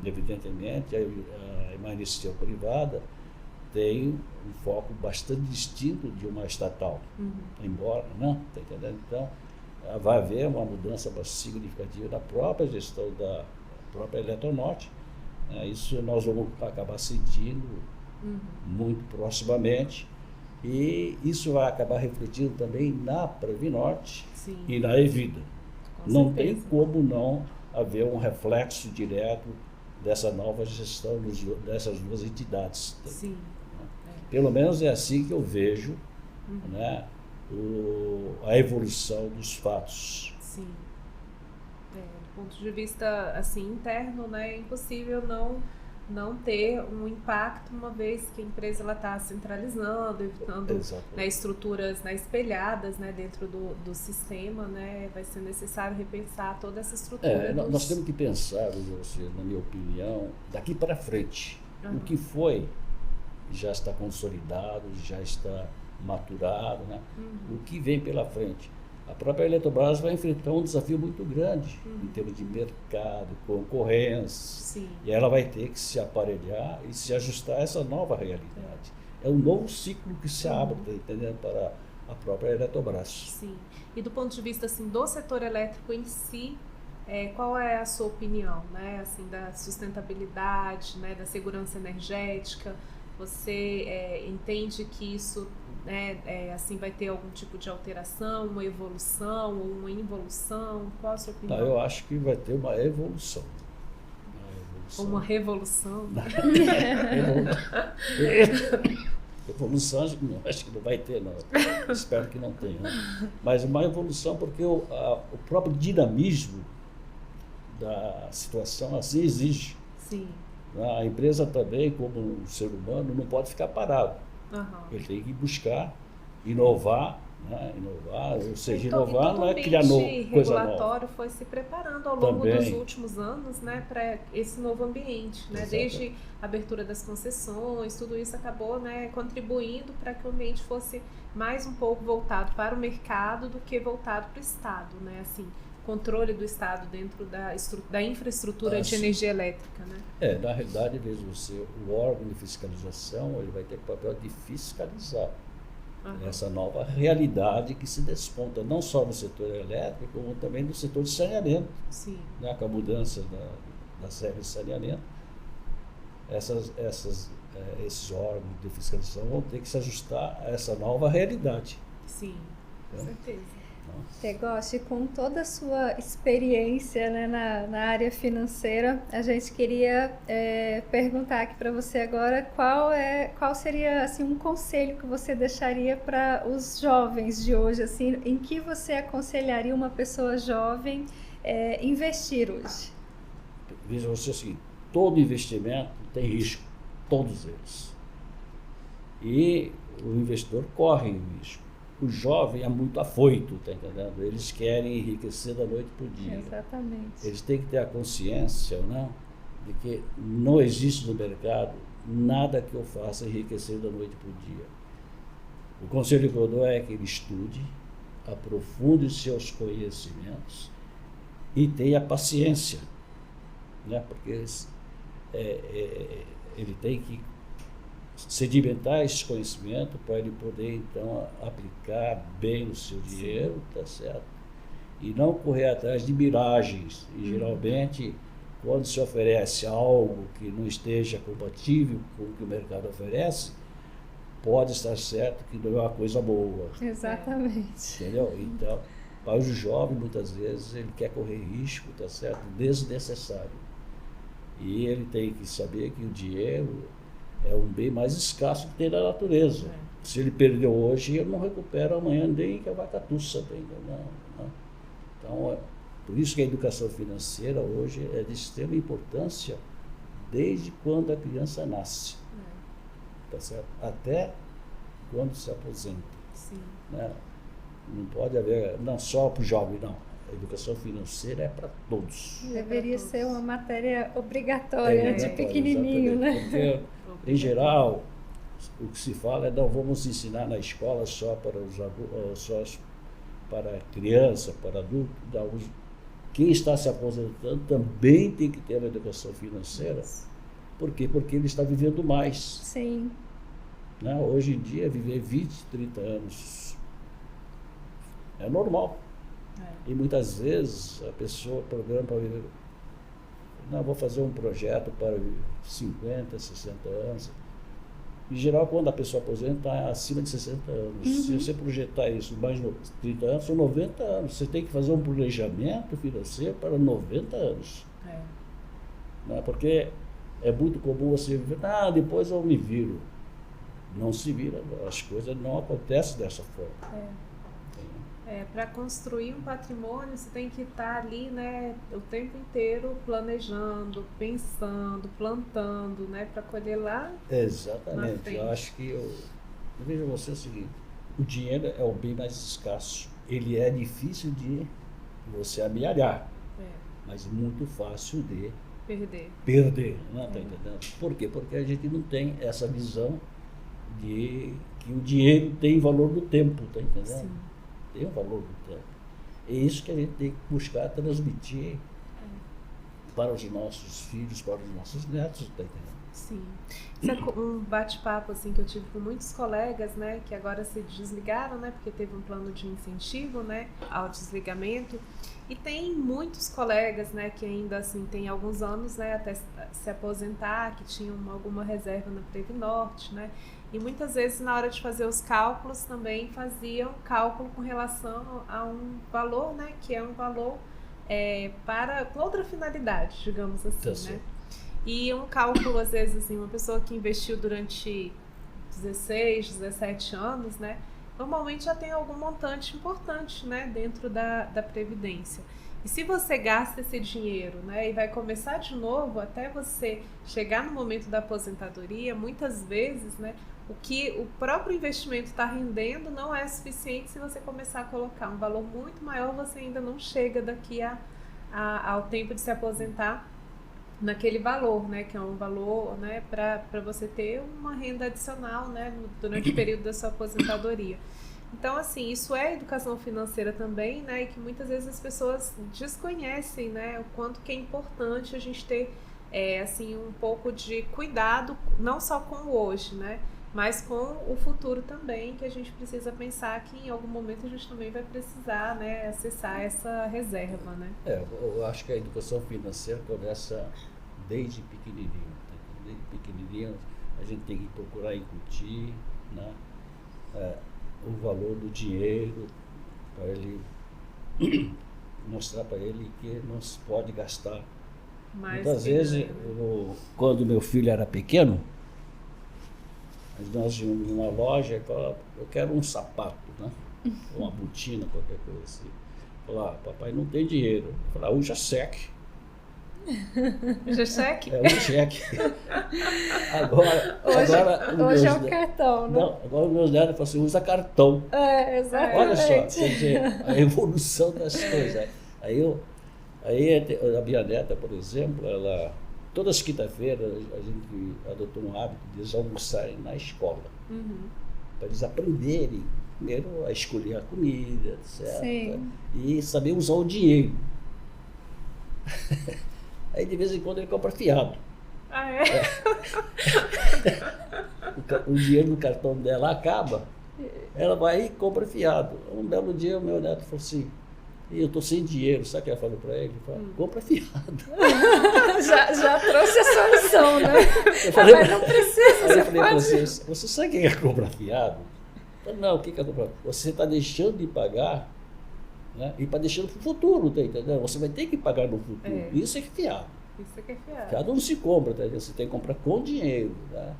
Evidentemente, a iniciativa privada tem um foco bastante distinto de uma estatal, embora, né? Tá entendendo? Então, vai haver uma mudança significativa da própria gestão da própria Eletronorte. Isso nós vamos acabar sentindo muito proximamente, e isso vai acabar refletindo também na Previnorte e na Evida. Não tem como não haver um reflexo direto dessa nova gestão dessas duas entidades. Pelo menos é assim que eu vejo, né, a evolução dos fatos. Sim. Do ponto de vista assim, interno, né, é impossível não ter um impacto, uma vez que a empresa está centralizando, evitando, né, estruturas, né, espelhadas, né, dentro do sistema, né, vai ser necessário repensar toda essa estrutura. Nós temos que pensar, na minha opinião, daqui para frente. O que foi já está consolidado, já está maturado, né? O que vem pela frente. A própria Eletrobras vai enfrentar um desafio muito grande em termos de mercado, concorrência. Sim. E ela vai ter que se aparelhar e se ajustar a essa nova realidade. É um novo ciclo que se abre, tá entendendo, para a própria Eletrobras. Sim. E do ponto de vista assim, do setor elétrico em si, qual é a sua opinião, né, assim, da sustentabilidade, né, da segurança energética? Você entende que isso, né, assim, vai ter algum tipo de alteração, uma evolução ou uma involução? Qual a sua opinião? Eu acho que vai ter uma evolução. Ou uma revolução? Evolução acho que não vai ter, não. Espero que não tenha. Mas uma evolução porque o próprio dinamismo da situação assim exige. Sim. A empresa também, como um ser humano, não pode ficar parado. Ele tem que buscar inovar, né? Ou seja, inovar não é criar coisa nova. O regulatório foi se preparando ao longo dos últimos anos, né, para esse novo ambiente, né? Desde a abertura das concessões, tudo isso acabou, né, contribuindo para que o ambiente fosse mais um pouco voltado para o mercado do que voltado para o Estado, né? Assim, controle do Estado dentro da infraestrutura de energia elétrica, né? Na realidade, veja você, o órgão de fiscalização ele vai ter o papel de fiscalizar essa nova realidade que se desponta, não só no setor elétrico, como também no setor de saneamento. Sim. Né? Com a mudança das regras de saneamento, esses órgãos de fiscalização vão ter que se ajustar a essa nova realidade. Sim, com certeza. Tegoshi, com toda a sua experiência, né, na área financeira, a gente queria perguntar aqui para você agora qual seria assim, um conselho que você deixaria para os jovens de hoje, assim, em que você aconselharia uma pessoa jovem investir hoje? Veja você assim, todo investimento tem risco, todos eles. E o investidor corre em risco. O jovem é muito afoito, tá entendendo? Eles querem enriquecer da noite para o dia. Exatamente. Eles têm que ter a consciência, né, de que não existe no mercado nada que eu faça enriquecer da noite para o dia. O conselho que eu dou é que ele estude, aprofunde seus conhecimentos e tenha paciência, né, porque ele tem que sedimentar esse conhecimento para ele poder, então, aplicar bem o seu dinheiro, tá certo? E não correr atrás de miragens. E, geralmente, quando se oferece algo que não esteja compatível com o que o mercado oferece, pode estar certo que não é uma coisa boa. Exatamente. Entendeu? Então, para o jovem, muitas vezes, ele quer correr risco, tá certo? Desnecessário. E ele tem que saber que o dinheiro é um bem mais escasso que tem na natureza. Se ele perdeu hoje, ele não recupera amanhã nem que a vaca tussa. Não. Então, por isso que a educação financeira hoje é de extrema importância desde quando a criança nasce. Tá certo? Até quando se aposenta. Sim. Né? Não pode haver, não só para o jovem, não. A educação financeira é para todos. Deveria ser uma matéria obrigatória, de pequenininho, né? Porque, em geral, o que se fala é não vamos ensinar na escola só para só para criança, para adulto. Quem está se aposentando também tem que ter uma educação financeira. Por quê? Porque ele está vivendo mais. Sim. Né? Hoje em dia, viver 20, 30 anos é normal. E muitas vezes a pessoa programa para viver. Não, vou fazer um projeto para 50, 60 anos. Em geral, quando a pessoa aposenta, está acima de 60 anos. Se você projetar isso mais de 30 anos, são 90 anos. Você tem que fazer um planejamento financeiro para 90 anos. Né? Porque é muito comum você viver, depois eu me viro. não se vira, as coisas não acontecem dessa forma. Para construir um patrimônio, você tem que estar ali, né, o tempo inteiro planejando, pensando, plantando, né, para colher lá. Exatamente. Eu acho que eu vejo você o seguinte: o dinheiro é o bem mais escasso. Ele é difícil de você amealhar, mas muito fácil de perder, não tá entendendo? Por quê? Porque a gente não tem essa visão de que o dinheiro tem valor do tempo, tá entendendo? Sim. Tem o valor do tempo. É isso que a gente tem que buscar transmitir para os nossos filhos, para os nossos netos, tá entendendo? Sim. Isso é um bate-papo assim, que eu tive com muitos colegas, né, que agora se desligaram, né, porque teve um plano de incentivo, né, ao desligamento. E tem muitos colegas, né, que ainda assim têm alguns anos, né, até se aposentar, que tinham alguma reserva na Previnorte, né. E muitas vezes na hora de fazer os cálculos também faziam cálculo com relação a um valor, né, que é um valor para outra finalidade, digamos assim, né. E um cálculo, às vezes, assim, uma pessoa que investiu durante 16, 17 anos, né, normalmente já tem algum montante importante, né, dentro da Previdência. E se você gasta esse dinheiro, né, e vai começar de novo, até você chegar no momento da aposentadoria, muitas vezes, né, o que o próprio investimento está rendendo não é suficiente. Se você começar a colocar um valor muito maior, você ainda não chega daqui ao tempo de se aposentar naquele valor, né, que é um valor, né, para você ter uma renda adicional, né, durante o período da sua aposentadoria. Então, assim, isso é educação financeira também, né, e que muitas vezes as pessoas desconhecem, né, o quanto que é importante a gente ter, assim, um pouco de cuidado, não só com o hoje, né, mas com o futuro também, que a gente precisa pensar que em algum momento a gente também vai precisar, né, acessar essa reserva, né. Eu acho que a educação financeira começa desde pequenininho. Desde pequenininho a gente tem que procurar incutir, né, o valor do dinheiro, para ele mostrar para ele que não se pode gastar. Muitas vezes, quando meu filho era pequeno, nós íamos numa loja e falava: eu quero um sapato, né? Uma botina, qualquer coisa assim. Falava: papai não tem dinheiro. Eu falava: usa cheque. Usa cheque? Usa cheque. Hoje é o cartão, né? Não, agora os meus netos falam assim: usa cartão. Exatamente. Olha só, quer dizer, a evolução das coisas. Aí a minha neta, por exemplo, ela... Todas as quinta-feiras a gente adotou um hábito de eles almoçarem na escola. Para eles aprenderem, primeiro, a escolher a comida, etc. Sim. E saber usar o dinheiro. Aí de vez em quando ele compra fiado. O dinheiro do cartão dela acaba, ela vai e compra fiado. Um belo dia o meu neto falou assim: eu estou sem dinheiro, sabe o que ela falou para ele? Compra fiado. já trouxe a solução, né? Mas não precisa, eu falei para você sabe quem é comprar fiado? Eu falei: não, o que é comprar? Você está deixando de pagar, né, e está deixando para o futuro, tá entendendo? Você vai ter que pagar no futuro. Isso é fiado. Isso é que é fiado. Fiado não se compra, tá entendendo? Você tem que comprar com dinheiro, né?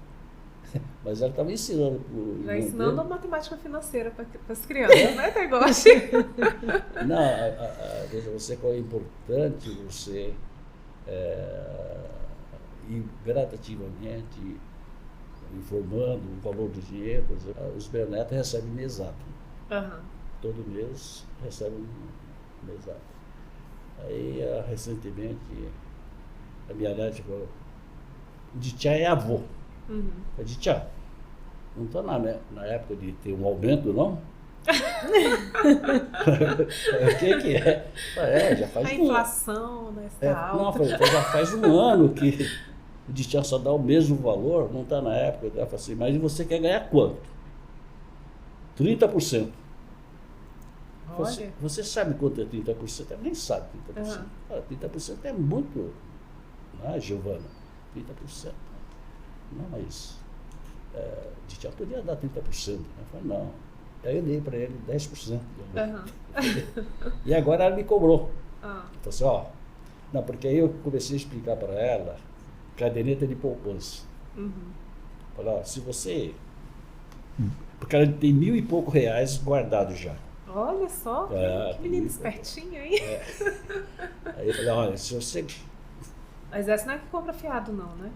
Mas ela estava ensinando. Já ensinando a matemática financeira para as crianças, né, Tegoshi? Não, veja você, qual é importante você ir gradativamente informando o valor do dinheiro. Por exemplo, os meus netos recebem mesado. Todo mês recebem mesado. Aí, recentemente, a minha neta falou: de tia é avô. Eu disse: tia, não está na época de ter um aumento, não? O que é? Já faz a inflação, né, está alta. Não, já faz um ano que o de tia só dá o mesmo valor, não está na época. Eu falei assim: mas você quer ganhar quanto? 30%. Você sabe quanto é 30%? Ela nem sabe 30%. 30% é muito, não é, Giovana? 30%. Não, mas de tia podia dar 30%. Eu falei: não. Aí eu dei para ele 10%. E agora ela me cobrou. Falei assim: não, porque aí eu comecei a explicar para ela caderneta de poupança. Falei: se você Porque ela tem R$1.000 e pouco guardado já. Olha só, que menino espertinho, hein? Aí eu falei, olha, se você... Mas essa não é que compra fiado, não, né?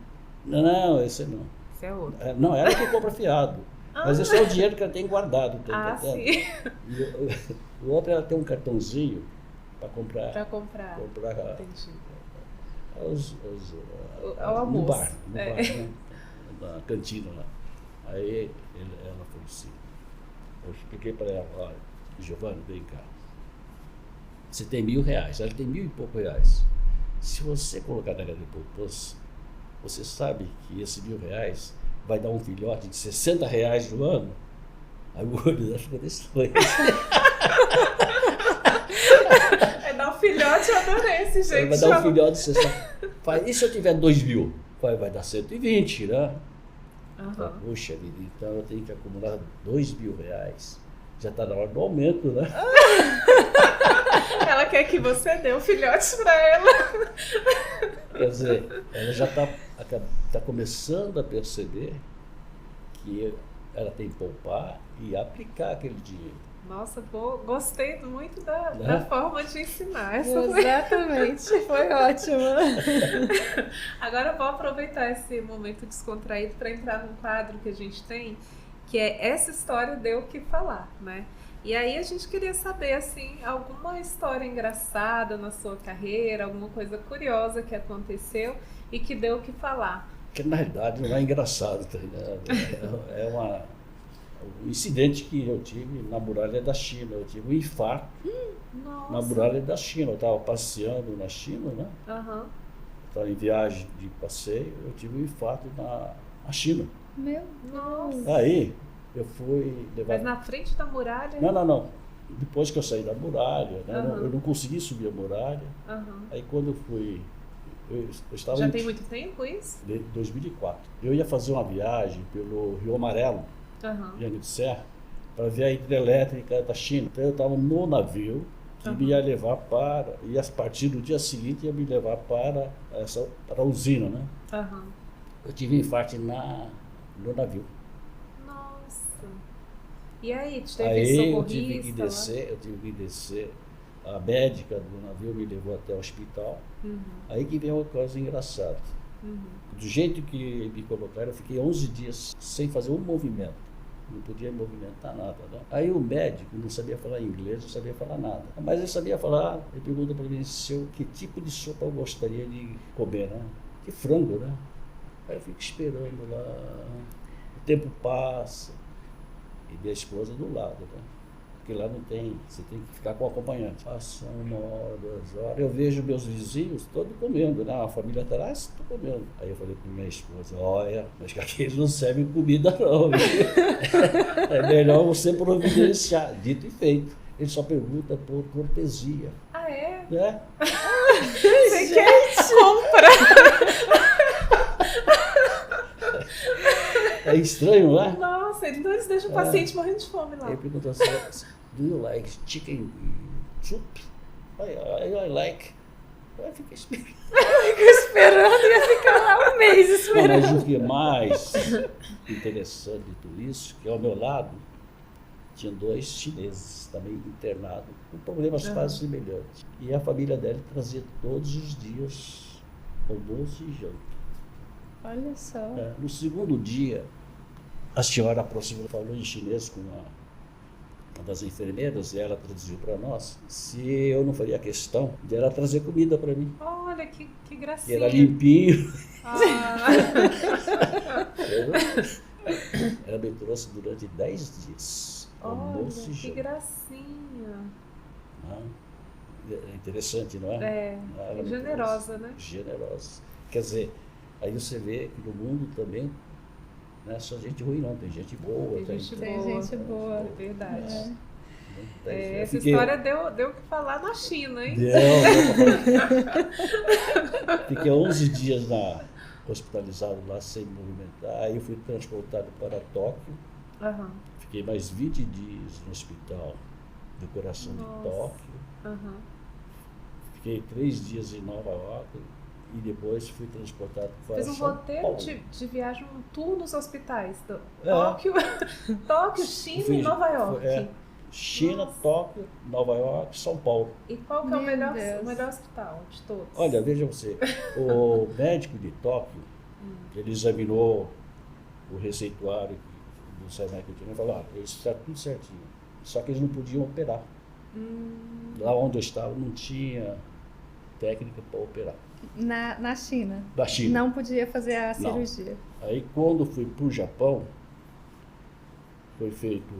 Não, esse não. Esse é outro. Não, ela que compra fiado. Mas esse é o dinheiro que ela tem guardado. Sim. E o outro, ela tem um cartãozinho para comprar. Para comprar. Entendi. No almoço. bar, né? Na cantina lá. Aí ela falou assim, eu expliquei para ela, olha, Giovana, vem cá. Você tem R$1.000, ela tem R$1.000 e pouco. Se você colocar na cadeia de poupança, você sabe que esse R$1.000 vai dar um filhote de R$60 no ano? Aí o olho dela ficou desse tamanho. Vai dar um filhote, eu adorei esse jeito. Vai dar um filhote de 60. E se eu tiver 2.000? Vai dar 120, né? Então, puxa vida, então eu tenho que acumular R$2.000. Já está na hora do aumento, né? Ela quer que você dê um filhote para ela. Quer dizer, ela já está começando a perceber que ela tem que poupar e aplicar aquele dinheiro. Nossa, gostei muito da forma de ensinar. Exatamente, foi ótimo. Agora eu vou aproveitar esse momento descontraído para entrar num quadro que a gente tem, que é Essa História Deu o que Falar, né? E aí a gente queria saber, assim, alguma história engraçada na sua carreira, alguma coisa curiosa que aconteceu e que deu o que falar. Que na realidade não é engraçado, tá ligado? É um incidente que eu tive na muralha da China. Eu tive um infarto na muralha da China. Eu estava passeando na China, né? Estava em viagem de passeio, eu tive um infarto na China. Meu Deus! Aí eu fui levar... Mas na frente da muralha? Não. Depois que eu saí da muralha, né? Eu não consegui subir a muralha. Aí quando eu fui... Eu estava Já tem muito tempo isso? Em 2004. Eu ia fazer uma viagem pelo Rio Amarelo, Viana do Serra, para ver a hidrelétrica da China. Então eu estava no navio que me ia levar e a partir do dia seguinte ia me levar para a usina, né? Eu tive um infarto no navio. Nossa! E aí, teve socorrista? Eu tive que descer. A médica do navio me levou até o hospital. Aí que vem uma coisa engraçada. Do jeito que me colocaram, eu fiquei 11 dias sem fazer um movimento. Não podia movimentar nada, né? Aí o médico não sabia falar inglês, não sabia falar nada. Mas ele sabia falar, ele pergunta para mim que tipo de sopa eu gostaria de comer, né? De frango, né? Aí eu fico esperando lá, o tempo passa, e minha esposa do lado, né? Porque lá não tem, você tem que ficar com o acompanhante. Passa 1 hora, 2 horas, eu vejo meus vizinhos todos comendo, né? A família atrás, estou comendo. Aí eu falei para minha esposa, olha, mas que aqui eles não servem comida não. É melhor você providenciar. Dito e feito. Ele só pergunta por cortesia. Ah, é? Né? Você quer comprar? É estranho, não é? Nossa, então eles deixam o paciente morrendo de fome lá. Ele perguntou assim, do you like chicken soup? I like. Aí fica esperando. Ia ficar lá um mês esperando. Mas o que é mais interessante de tudo isso, que ao meu lado tinha 2 chineses também internados, com problemas quase semelhantes. E a família dela trazia todos os dias almoço e janta. Olha só. No segundo dia, a senhora aproximou, falou em chinês com uma das enfermeiras, e ela traduziu para nós, se eu não faria questão de ela trazer comida para mim. Olha, que gracinha. E era limpinho. Ela me trouxe durante 10 dias. Almoço e janta. Que gracinha. É interessante, não é? É generosa, né? Generosa. Quer dizer, aí você vê que no mundo também não é só gente ruim, não. Tem gente boa. Tem gente boa. É verdade. Essa história deu o que falar na China, hein? Fiquei 11 dias hospitalizado lá, sem movimentar. Aí eu fui transportado para Tóquio. Fiquei mais 20 dias no hospital do coração de Tóquio. Fiquei 3 dias em Nova York. e depois fui transportado para Fez um São roteiro Paulo. de viagem, um tour nos hospitais. É. Tóquio, China Fui- e Nova York. China, Nossa. Tóquio, Nova York, São Paulo. E qual que é o Meu melhor Deus. hospital de todos? Olha, veja você, o médico de Tóquio, ele examinou o receituário do Senai que eu tinha e falou, isso está tudo certinho. Só que eles não podiam operar. Lá onde eu estava não tinha técnica para operar. Na China. Da China. Não podia fazer a Não. cirurgia. Aí quando fui para o Japão, foi feito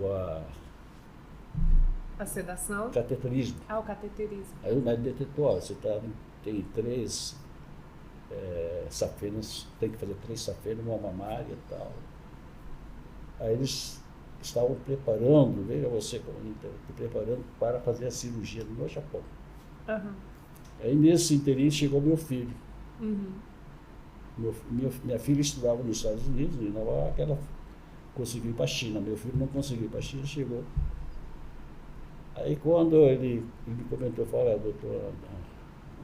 A sedação? cateterismo. O cateterismo. Aí o médico detectou, você tem 3 safenas, tem que fazer 3 safenas, uma mamária e tal. Aí eles estavam preparando, veja você, preparando para fazer a cirurgia no Japão. Aham. Aí nesse interim chegou meu filho. Uhum. Minha filha estudava nos Estados Unidos, em Nova York, ela conseguiu ir para a China. Meu filho não conseguiu ir para a China, chegou. Aí quando ele me comentou, falou, doutor,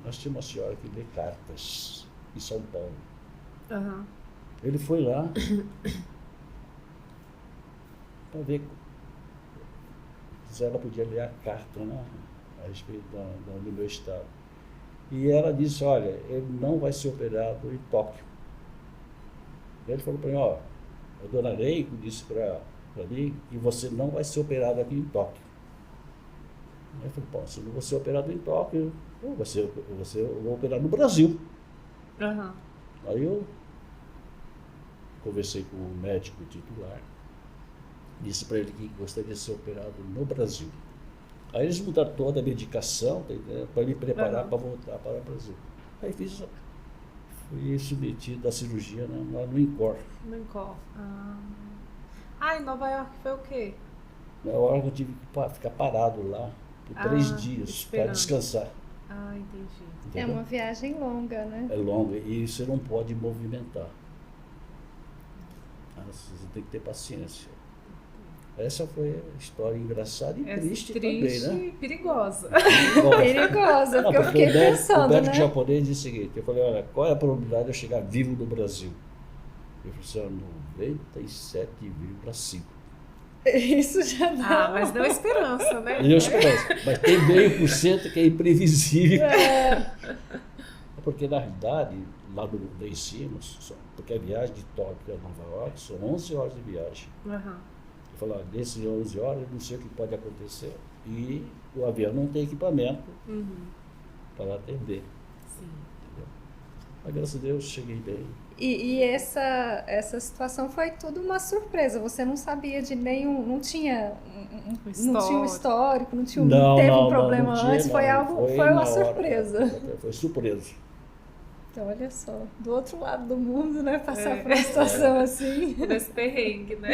nós tínhamos uma senhora que lê cartas em São Paulo. Aham. Ele foi lá para ver se ela podia ler a carta, né, a respeito do meu estado. E ela disse, olha, ele não vai ser operado em Tóquio. E ele falou para mim, a dona Reiko disse para mim que você não vai ser operado aqui em Tóquio. Aí eu falei, pô, se eu não vou ser operado em Tóquio, eu vou operar no Brasil. Aham. Aí eu conversei com o médico titular, disse para ele que gostaria de ser operado no Brasil. Aí eles mudaram toda a medicação para me preparar para voltar para o Brasil. Aí fui submetido à cirurgia, né, lá no INCOR. No Incor. Em Nova York foi o quê? Na hora que eu tive que ficar parado lá por 3 dias para esperando. descansar. Entendi. É Entendeu? uma viagem longa, né? É longa e você não pode movimentar. Você tem que ter paciência. Essa foi a história engraçada e triste também, né? E perigosa. Perigosa, porque eu fiquei o pensando, médico né? japonês disse o seguinte, eu falei, olha, qual é a probabilidade de eu chegar vivo no Brasil? Ele falou assim, 97,5. Isso já dá. Mas deu esperança, né? Deu esperança, mas tem meio por cento que é imprevisível. Porque na realidade, lá em cima, porque a viagem de Tóquio a Nova York são 11 horas de viagem. Aham. Eu falei, desses 11 horas, não sei o que pode acontecer. E o avião não tem equipamento para atender. Sim. Entendeu? Mas graças a Deus cheguei bem. E essa situação foi tudo uma surpresa. Você não sabia de nenhum, não tinha um histórico, não teve um problema antes. Foi uma surpresa. Foi surpresa. Então, olha só, do outro lado do mundo, né? Passar por uma situação assim. Nesse perrengue, né?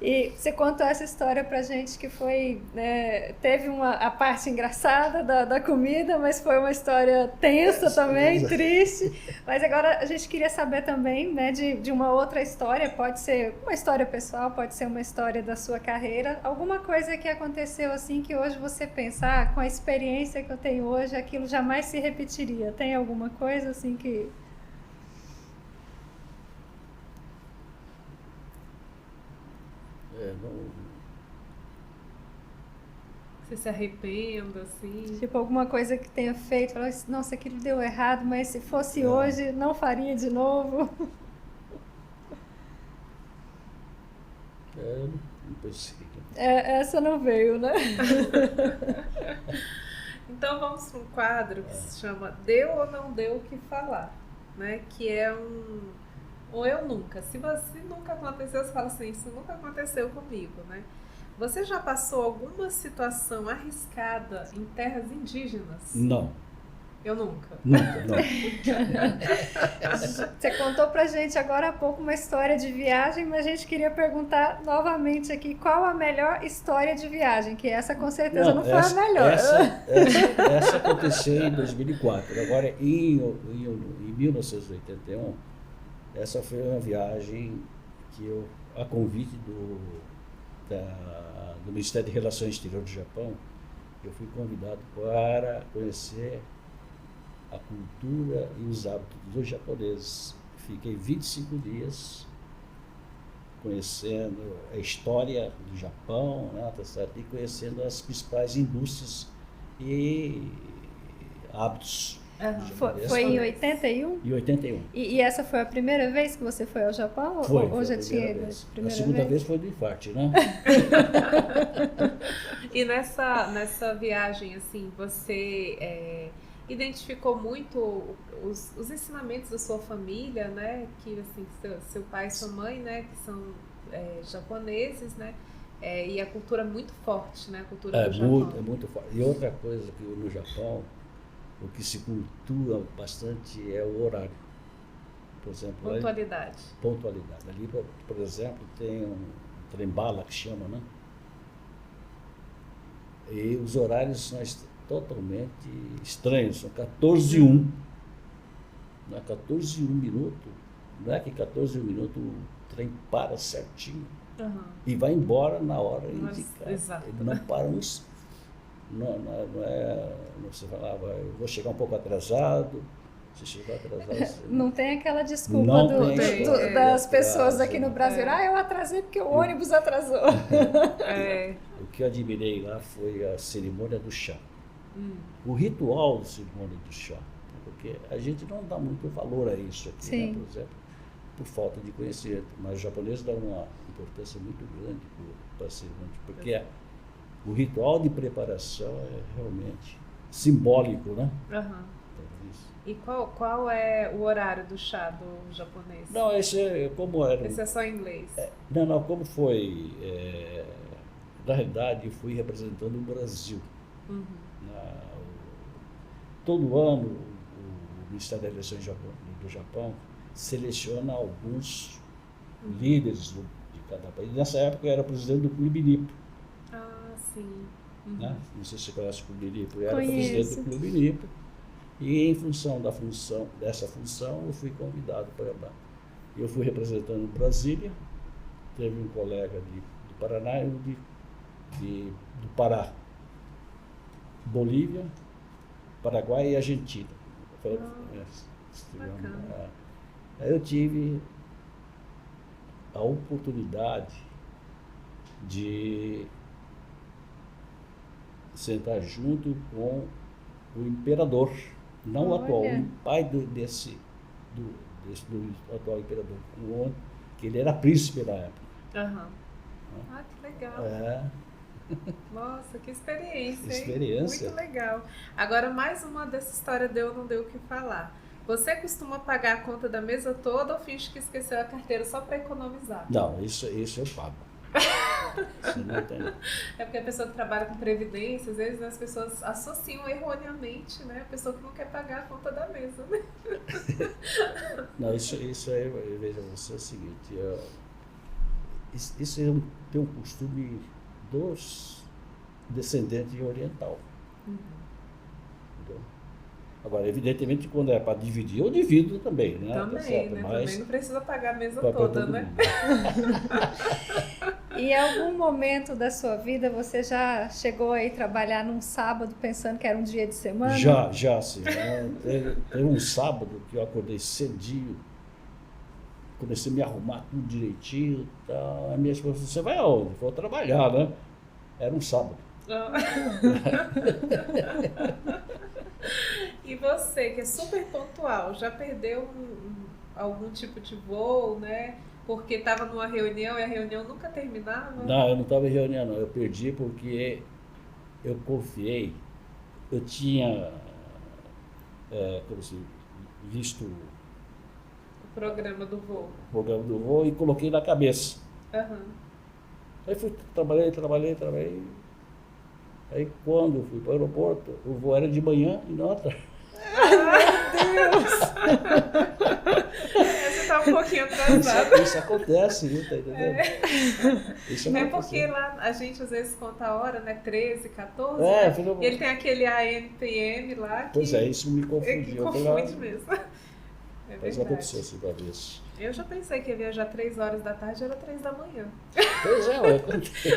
E você contou essa história pra gente que foi, né, teve a parte engraçada da comida, mas foi uma história tensa também, triste. Mas agora a gente queria saber também, né, de uma outra história, pode ser uma história pessoal, pode ser uma história da sua carreira, alguma coisa que aconteceu assim que hoje você pensa, com a experiência que eu tenho hoje, aquilo jamais se repetiria. Tem alguma coisa assim que... Você se arrependa, assim? Tipo, alguma coisa que tenha feito, falar, nossa, aquilo deu errado, mas se fosse hoje, não faria de novo. Não pensei. Essa não veio, né? Então vamos para um quadro que se chama Deu ou Não Deu o que Falar, né? Que é ou eu nunca. Se nunca aconteceu, você fala assim, isso nunca aconteceu comigo, né? Você já passou alguma situação arriscada em terras indígenas? Não. Eu nunca. Nunca, não. Você contou pra gente agora há pouco uma história de viagem, mas a gente queria perguntar novamente aqui qual a melhor história de viagem, que essa com certeza não foi a melhor. Essa aconteceu em 2004. Agora, em 1981, essa foi uma viagem que eu, a convite do Ministério de Relações Exteriores do Japão, eu fui convidado para conhecer a cultura e os hábitos dos japoneses. Fiquei 25 dias conhecendo a história do Japão, né, tá certo? E conhecendo as principais indústrias e hábitos. Foi em 81? Em 81. E essa foi a primeira vez que você foi ao Japão? Foi, ou já a tinha primeira ido? vez. A segunda vez foi do infarte, né? E nessa viagem, assim, você identificou muito os ensinamentos da sua família, né? Que, assim, seu pai e sua mãe, né? Que são japoneses, né? E a cultura é muito forte, né? A cultura do Japão. É muito forte. E outra coisa que no Japão, o que se cultua bastante é o horário. Por exemplo, pontualidade. Pontualidade. Ali, por exemplo, tem um trem-bala que chama, né? E os horários são totalmente estranhos, são 14h01. Não é 14h01 minuto, não é que 14h01 minuto o trem para certinho e vai embora na hora indicada. Exato. Ele não para uns. Não é. Você vai lá, eu vou chegar um pouco atrasado. Se chegar atrasado. Não tem aquela desculpa das pessoas aqui no Brasil. Eu atrasei porque o ônibus atrasou. O que eu admirei lá foi a cerimônia do chá. O ritual da cerimônia do chá. Porque a gente não dá muito valor a isso aqui, né, por exemplo, por falta de conhecimento. Mas os japoneses dão uma importância muito grande para a cerimônia, porque o ritual de preparação é realmente simbólico, né? E qual é o horário do chá do japonês? Não, esse é como era. Esse é só em inglês? Não, como foi. Na realidade, eu fui representando o Brasil. Todo ano, o Ministério da Eleição do Japão seleciona alguns líderes de cada país. Nessa época, eu era presidente do Clube Nipo. Sim. Né? Não sei se você conhece o Clube Nipo. Eu era presidente do Clube Nipo. E em função dessa função, eu fui convidado para lá. Eu fui representando Brasília, teve um colega do Paraná e um do Pará, Bolívia, Paraguai e Argentina. Eu tive a oportunidade de sentar junto com o imperador. Não o atual, o pai do atual imperador, que ele era príncipe na época. Que legal. Nossa, que experiência, hein? Muito legal. Agora, mais uma dessa história deu não deu o que falar. Você costuma pagar a conta da mesa toda ou finge que esqueceu a carteira só para economizar? Não, isso eu pago. É porque a pessoa que trabalha com previdência, às vezes, né, as pessoas associam erroneamente, né, a pessoa que não quer pagar a conta da mesa, né? Não, isso aí, veja você, é o seguinte, isso tem um costume dos descendentes de oriental. Agora, evidentemente, quando é para dividir, eu divido também, né? Também, né? Também não precisa pagar a mesa toda, né? E em algum momento da sua vida, você já chegou aí trabalhar num sábado pensando que era um dia de semana? Já sim. Teve um sábado que eu acordei cedinho, comecei a me arrumar tudo direitinho e tal. A minha esposa falou, você vai aonde? Vou trabalhar, né? Era um sábado. E você, que é super pontual, já perdeu algum tipo de voo, né? Porque estava numa reunião e a reunião nunca terminava? Não, eu não estava em reunião, não. Eu perdi porque eu confiei. Eu tinha visto o programa do voo. O programa do voo e coloquei na cabeça. Aí trabalhei. Aí quando eu fui para o aeroporto, o voo era de manhã e não à tarde. Meu Deus! Você está um pouquinho atrasado. Isso acontece, viu? Tá entendendo? Isso porque lá a gente às vezes conta a hora, né? 13, 14. E ele tem aquele AM/PM lá. Pois é, isso me confundiu. Confunde mesmo. Mas aconteceu assim uma vez. Eu já pensei que ia viajar 3 horas da tarde, era 3 da manhã. Pois é, eu contei.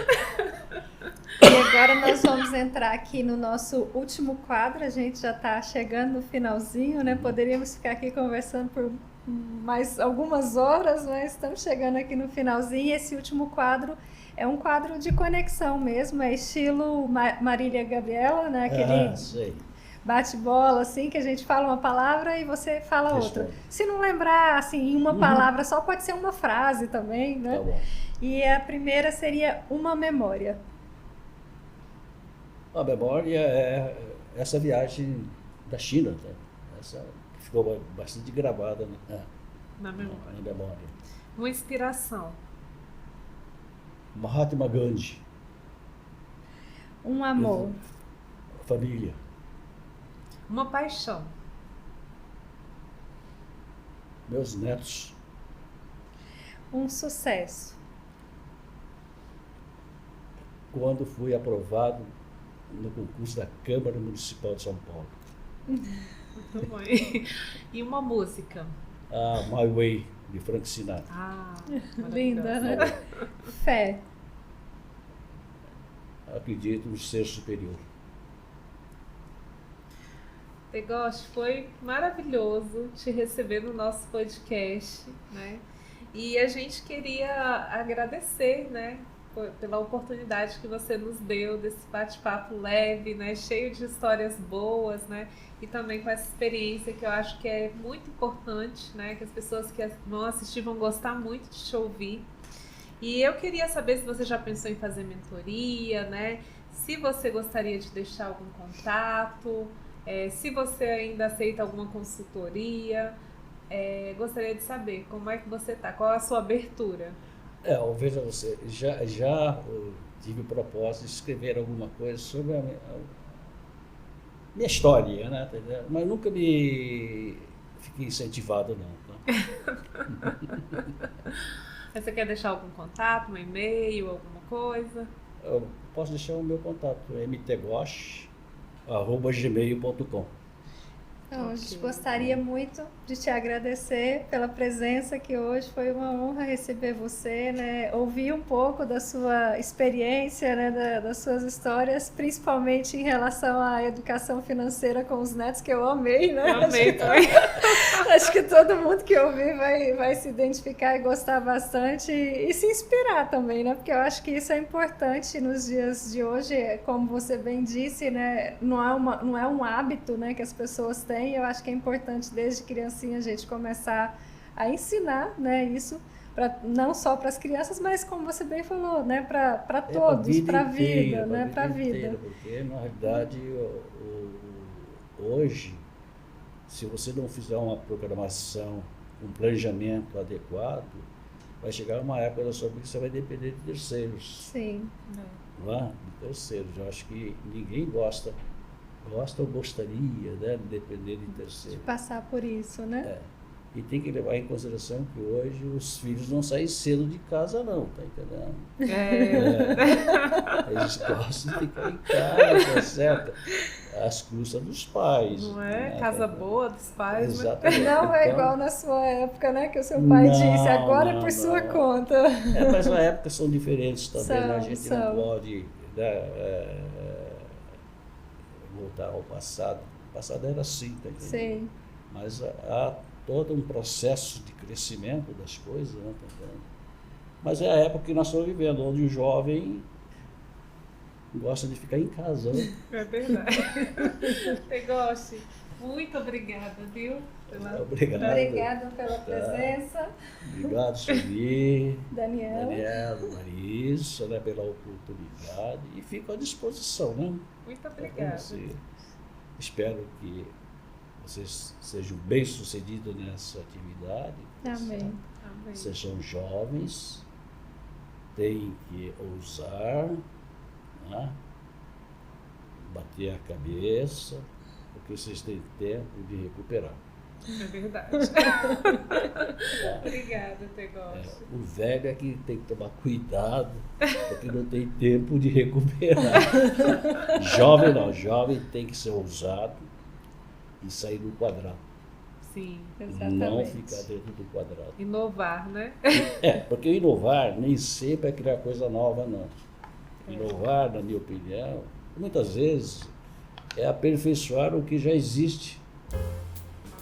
E agora nós vamos entrar aqui no nosso último quadro. A gente já está chegando no finalzinho, né? Poderíamos ficar aqui conversando por mais algumas horas, mas estamos chegando aqui no finalzinho. E esse último quadro é um quadro de conexão mesmo, é estilo Marília Gabriela, né? Aquele Sei. bate-bola, assim, que a gente fala uma palavra e você fala outra. Responde. Se não lembrar, assim, em uma palavra só, pode ser uma frase também, né? Tá bom. E a primeira seria uma memória. A memória é essa viagem da China, tá? Essa que ficou bastante gravada Na memória. na memória. Uma inspiração. Mahatma Gandhi, Um amor. família, Uma paixão. meus netos, Um sucesso. quando fui aprovado no concurso da Câmara Municipal de São Paulo. Muito bom. E uma música. A My Way, de Frank Sinatra. Ah, Linda, maravilhosa. né? Fé. Acredito no ser superior. Tegoshi, foi maravilhoso te receber no nosso podcast, né? E a gente queria agradecer, né, pela oportunidade que você nos deu desse bate-papo leve, né, cheio de histórias boas, né, e também com essa experiência que eu acho que é muito importante, né, que as pessoas que vão assistir vão gostar muito de te ouvir. E eu queria saber se você já pensou em fazer mentoria, né, se você gostaria de deixar algum contato, se você ainda aceita alguma consultoria. Gostaria de saber como é que você está, qual é a sua abertura? Veja você, já tive proposta de escrever alguma coisa sobre a minha história, né? Mas nunca me fiquei incentivado, não. Tá? Você quer deixar algum contato, um e-mail, alguma coisa? Eu posso deixar o meu contato, mtgosh@gmail.com. Então, a gente gostaria muito de te agradecer pela presença, que hoje foi uma honra receber você, né? Ouvir um pouco da sua experiência, né? Das suas histórias, principalmente em relação à educação financeira com os netos, que eu amei, né? Eu amei também. Acho que todo mundo que ouvir vai se identificar e gostar bastante e se inspirar também, né? Porque eu acho que isso é importante nos dias de hoje, como você bem disse, né? Não é um hábito, né, que as pessoas têm. Eu acho que é importante desde criancinha a gente começar a ensinar, né, isso, não só para as crianças, mas como você bem falou, né, para todos, para a vida, né, para a vida. Porque na realidade hoje, se você não fizer uma programação, um planejamento adequado, vai chegar uma época da sua vida que você vai depender de terceiros. Sim. Não é? De terceiros. Eu acho que ninguém gosta ou gostaria, né, de depender de terceiros. De passar por isso, né? E tem que levar em consideração que hoje os filhos não saem cedo de casa, não, tá entendendo? Eles gostam de ficar em casa, tá certo? Às custas dos pais. Não é? Né? Casa boa dos pais, Exatamente. Não é igual na sua época, né? Que o seu pai disse, agora é por sua conta. Mas as épocas são diferentes também, né? A gente são. não pode, né, voltar ao passado. O passado era assim, tá entendendo? Sim. Mas há todo um processo de crescimento das coisas, né, tá entendendo? Mas é a época que nós estamos vivendo, onde o jovem gosta de ficar em casa, né? É verdade. Tegoshi, muito obrigada, viu? Obrigado. Obrigada pela presença. Obrigado, Sueli, Daniela, Marisa, né, pela oportunidade. E fico à disposição, né? Muito obrigada. Espero que vocês sejam bem-sucedidos nessa atividade. amém. Amém. Vocês são jovens, têm que ousar, né? Bater a cabeça, porque vocês têm tempo de recuperar. É verdade. Obrigada, Tegoshi. O velho é que tem que tomar cuidado, porque não tem tempo de recuperar. Jovem não, jovem tem que ser ousado e sair do quadrado. Sim. Não ficar dentro do quadrado. Inovar, né? Porque inovar nem sempre é criar coisa nova, não. Inovar, na minha opinião, muitas vezes é aperfeiçoar o que já existe.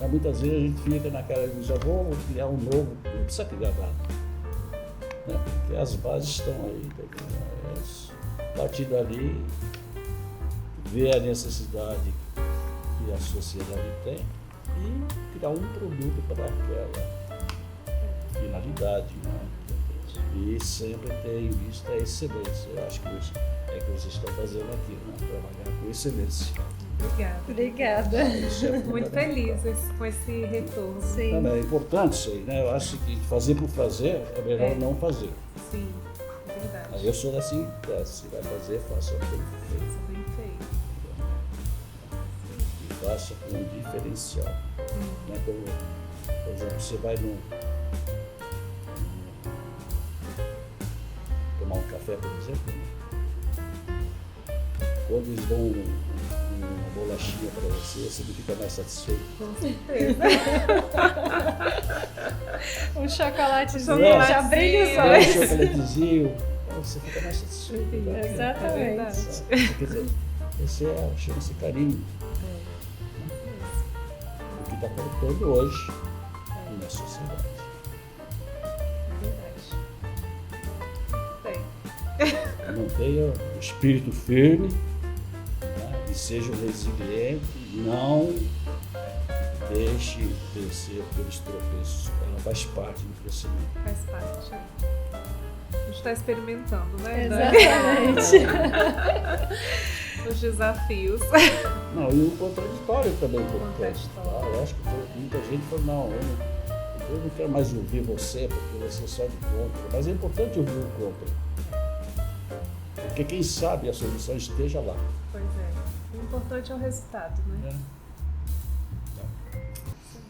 Mas muitas vezes a gente fica naquela ilusão, vou criar um novo, não precisa criar nada. Né? Porque as bases estão aí. A partir dali, ver a necessidade que a sociedade tem e criar um produto para aquela finalidade. Né? E sempre ter em vista a excelência. Eu acho que isso é que vocês estão fazendo aqui, né? Trabalhar com excelência. Obrigada. Muito feliz com esse retorno. Sim. Não, é importante isso aí, né? Eu acho que fazer por fazer é melhor não fazer. Sim, é verdade. Aí eu sou assim, se vai fazer, faça bem feito. Bem feito. E faça com um diferencial. Né? Como, por exemplo, você vai tomar um café, por exemplo, quando eles dão uma bolachinha para você não fica mais satisfeito. Com certeza. Um chocolatezinho É. já brilha os Um olhos. chocolatezinho, você fica mais satisfeito. Né? Exatamente. Sabe? Quer dizer, esse chama-se carinho. O que está faltando hoje na sociedade. Mantenha o espírito firme, né? E seja resiliente, não deixe descer pelos tropeços. Ela faz parte do crescimento. Faz parte. A gente está experimentando, né? Exatamente. Os desafios. Não, e o contraditório também é importante. Contraditório. Eu acho que muita gente fala, não, eu não quero mais ouvir você, porque você só de contra. Mas é importante ouvir o contra. Porque quem sabe a solução esteja lá. Pois é. O importante é o resultado, né? Né?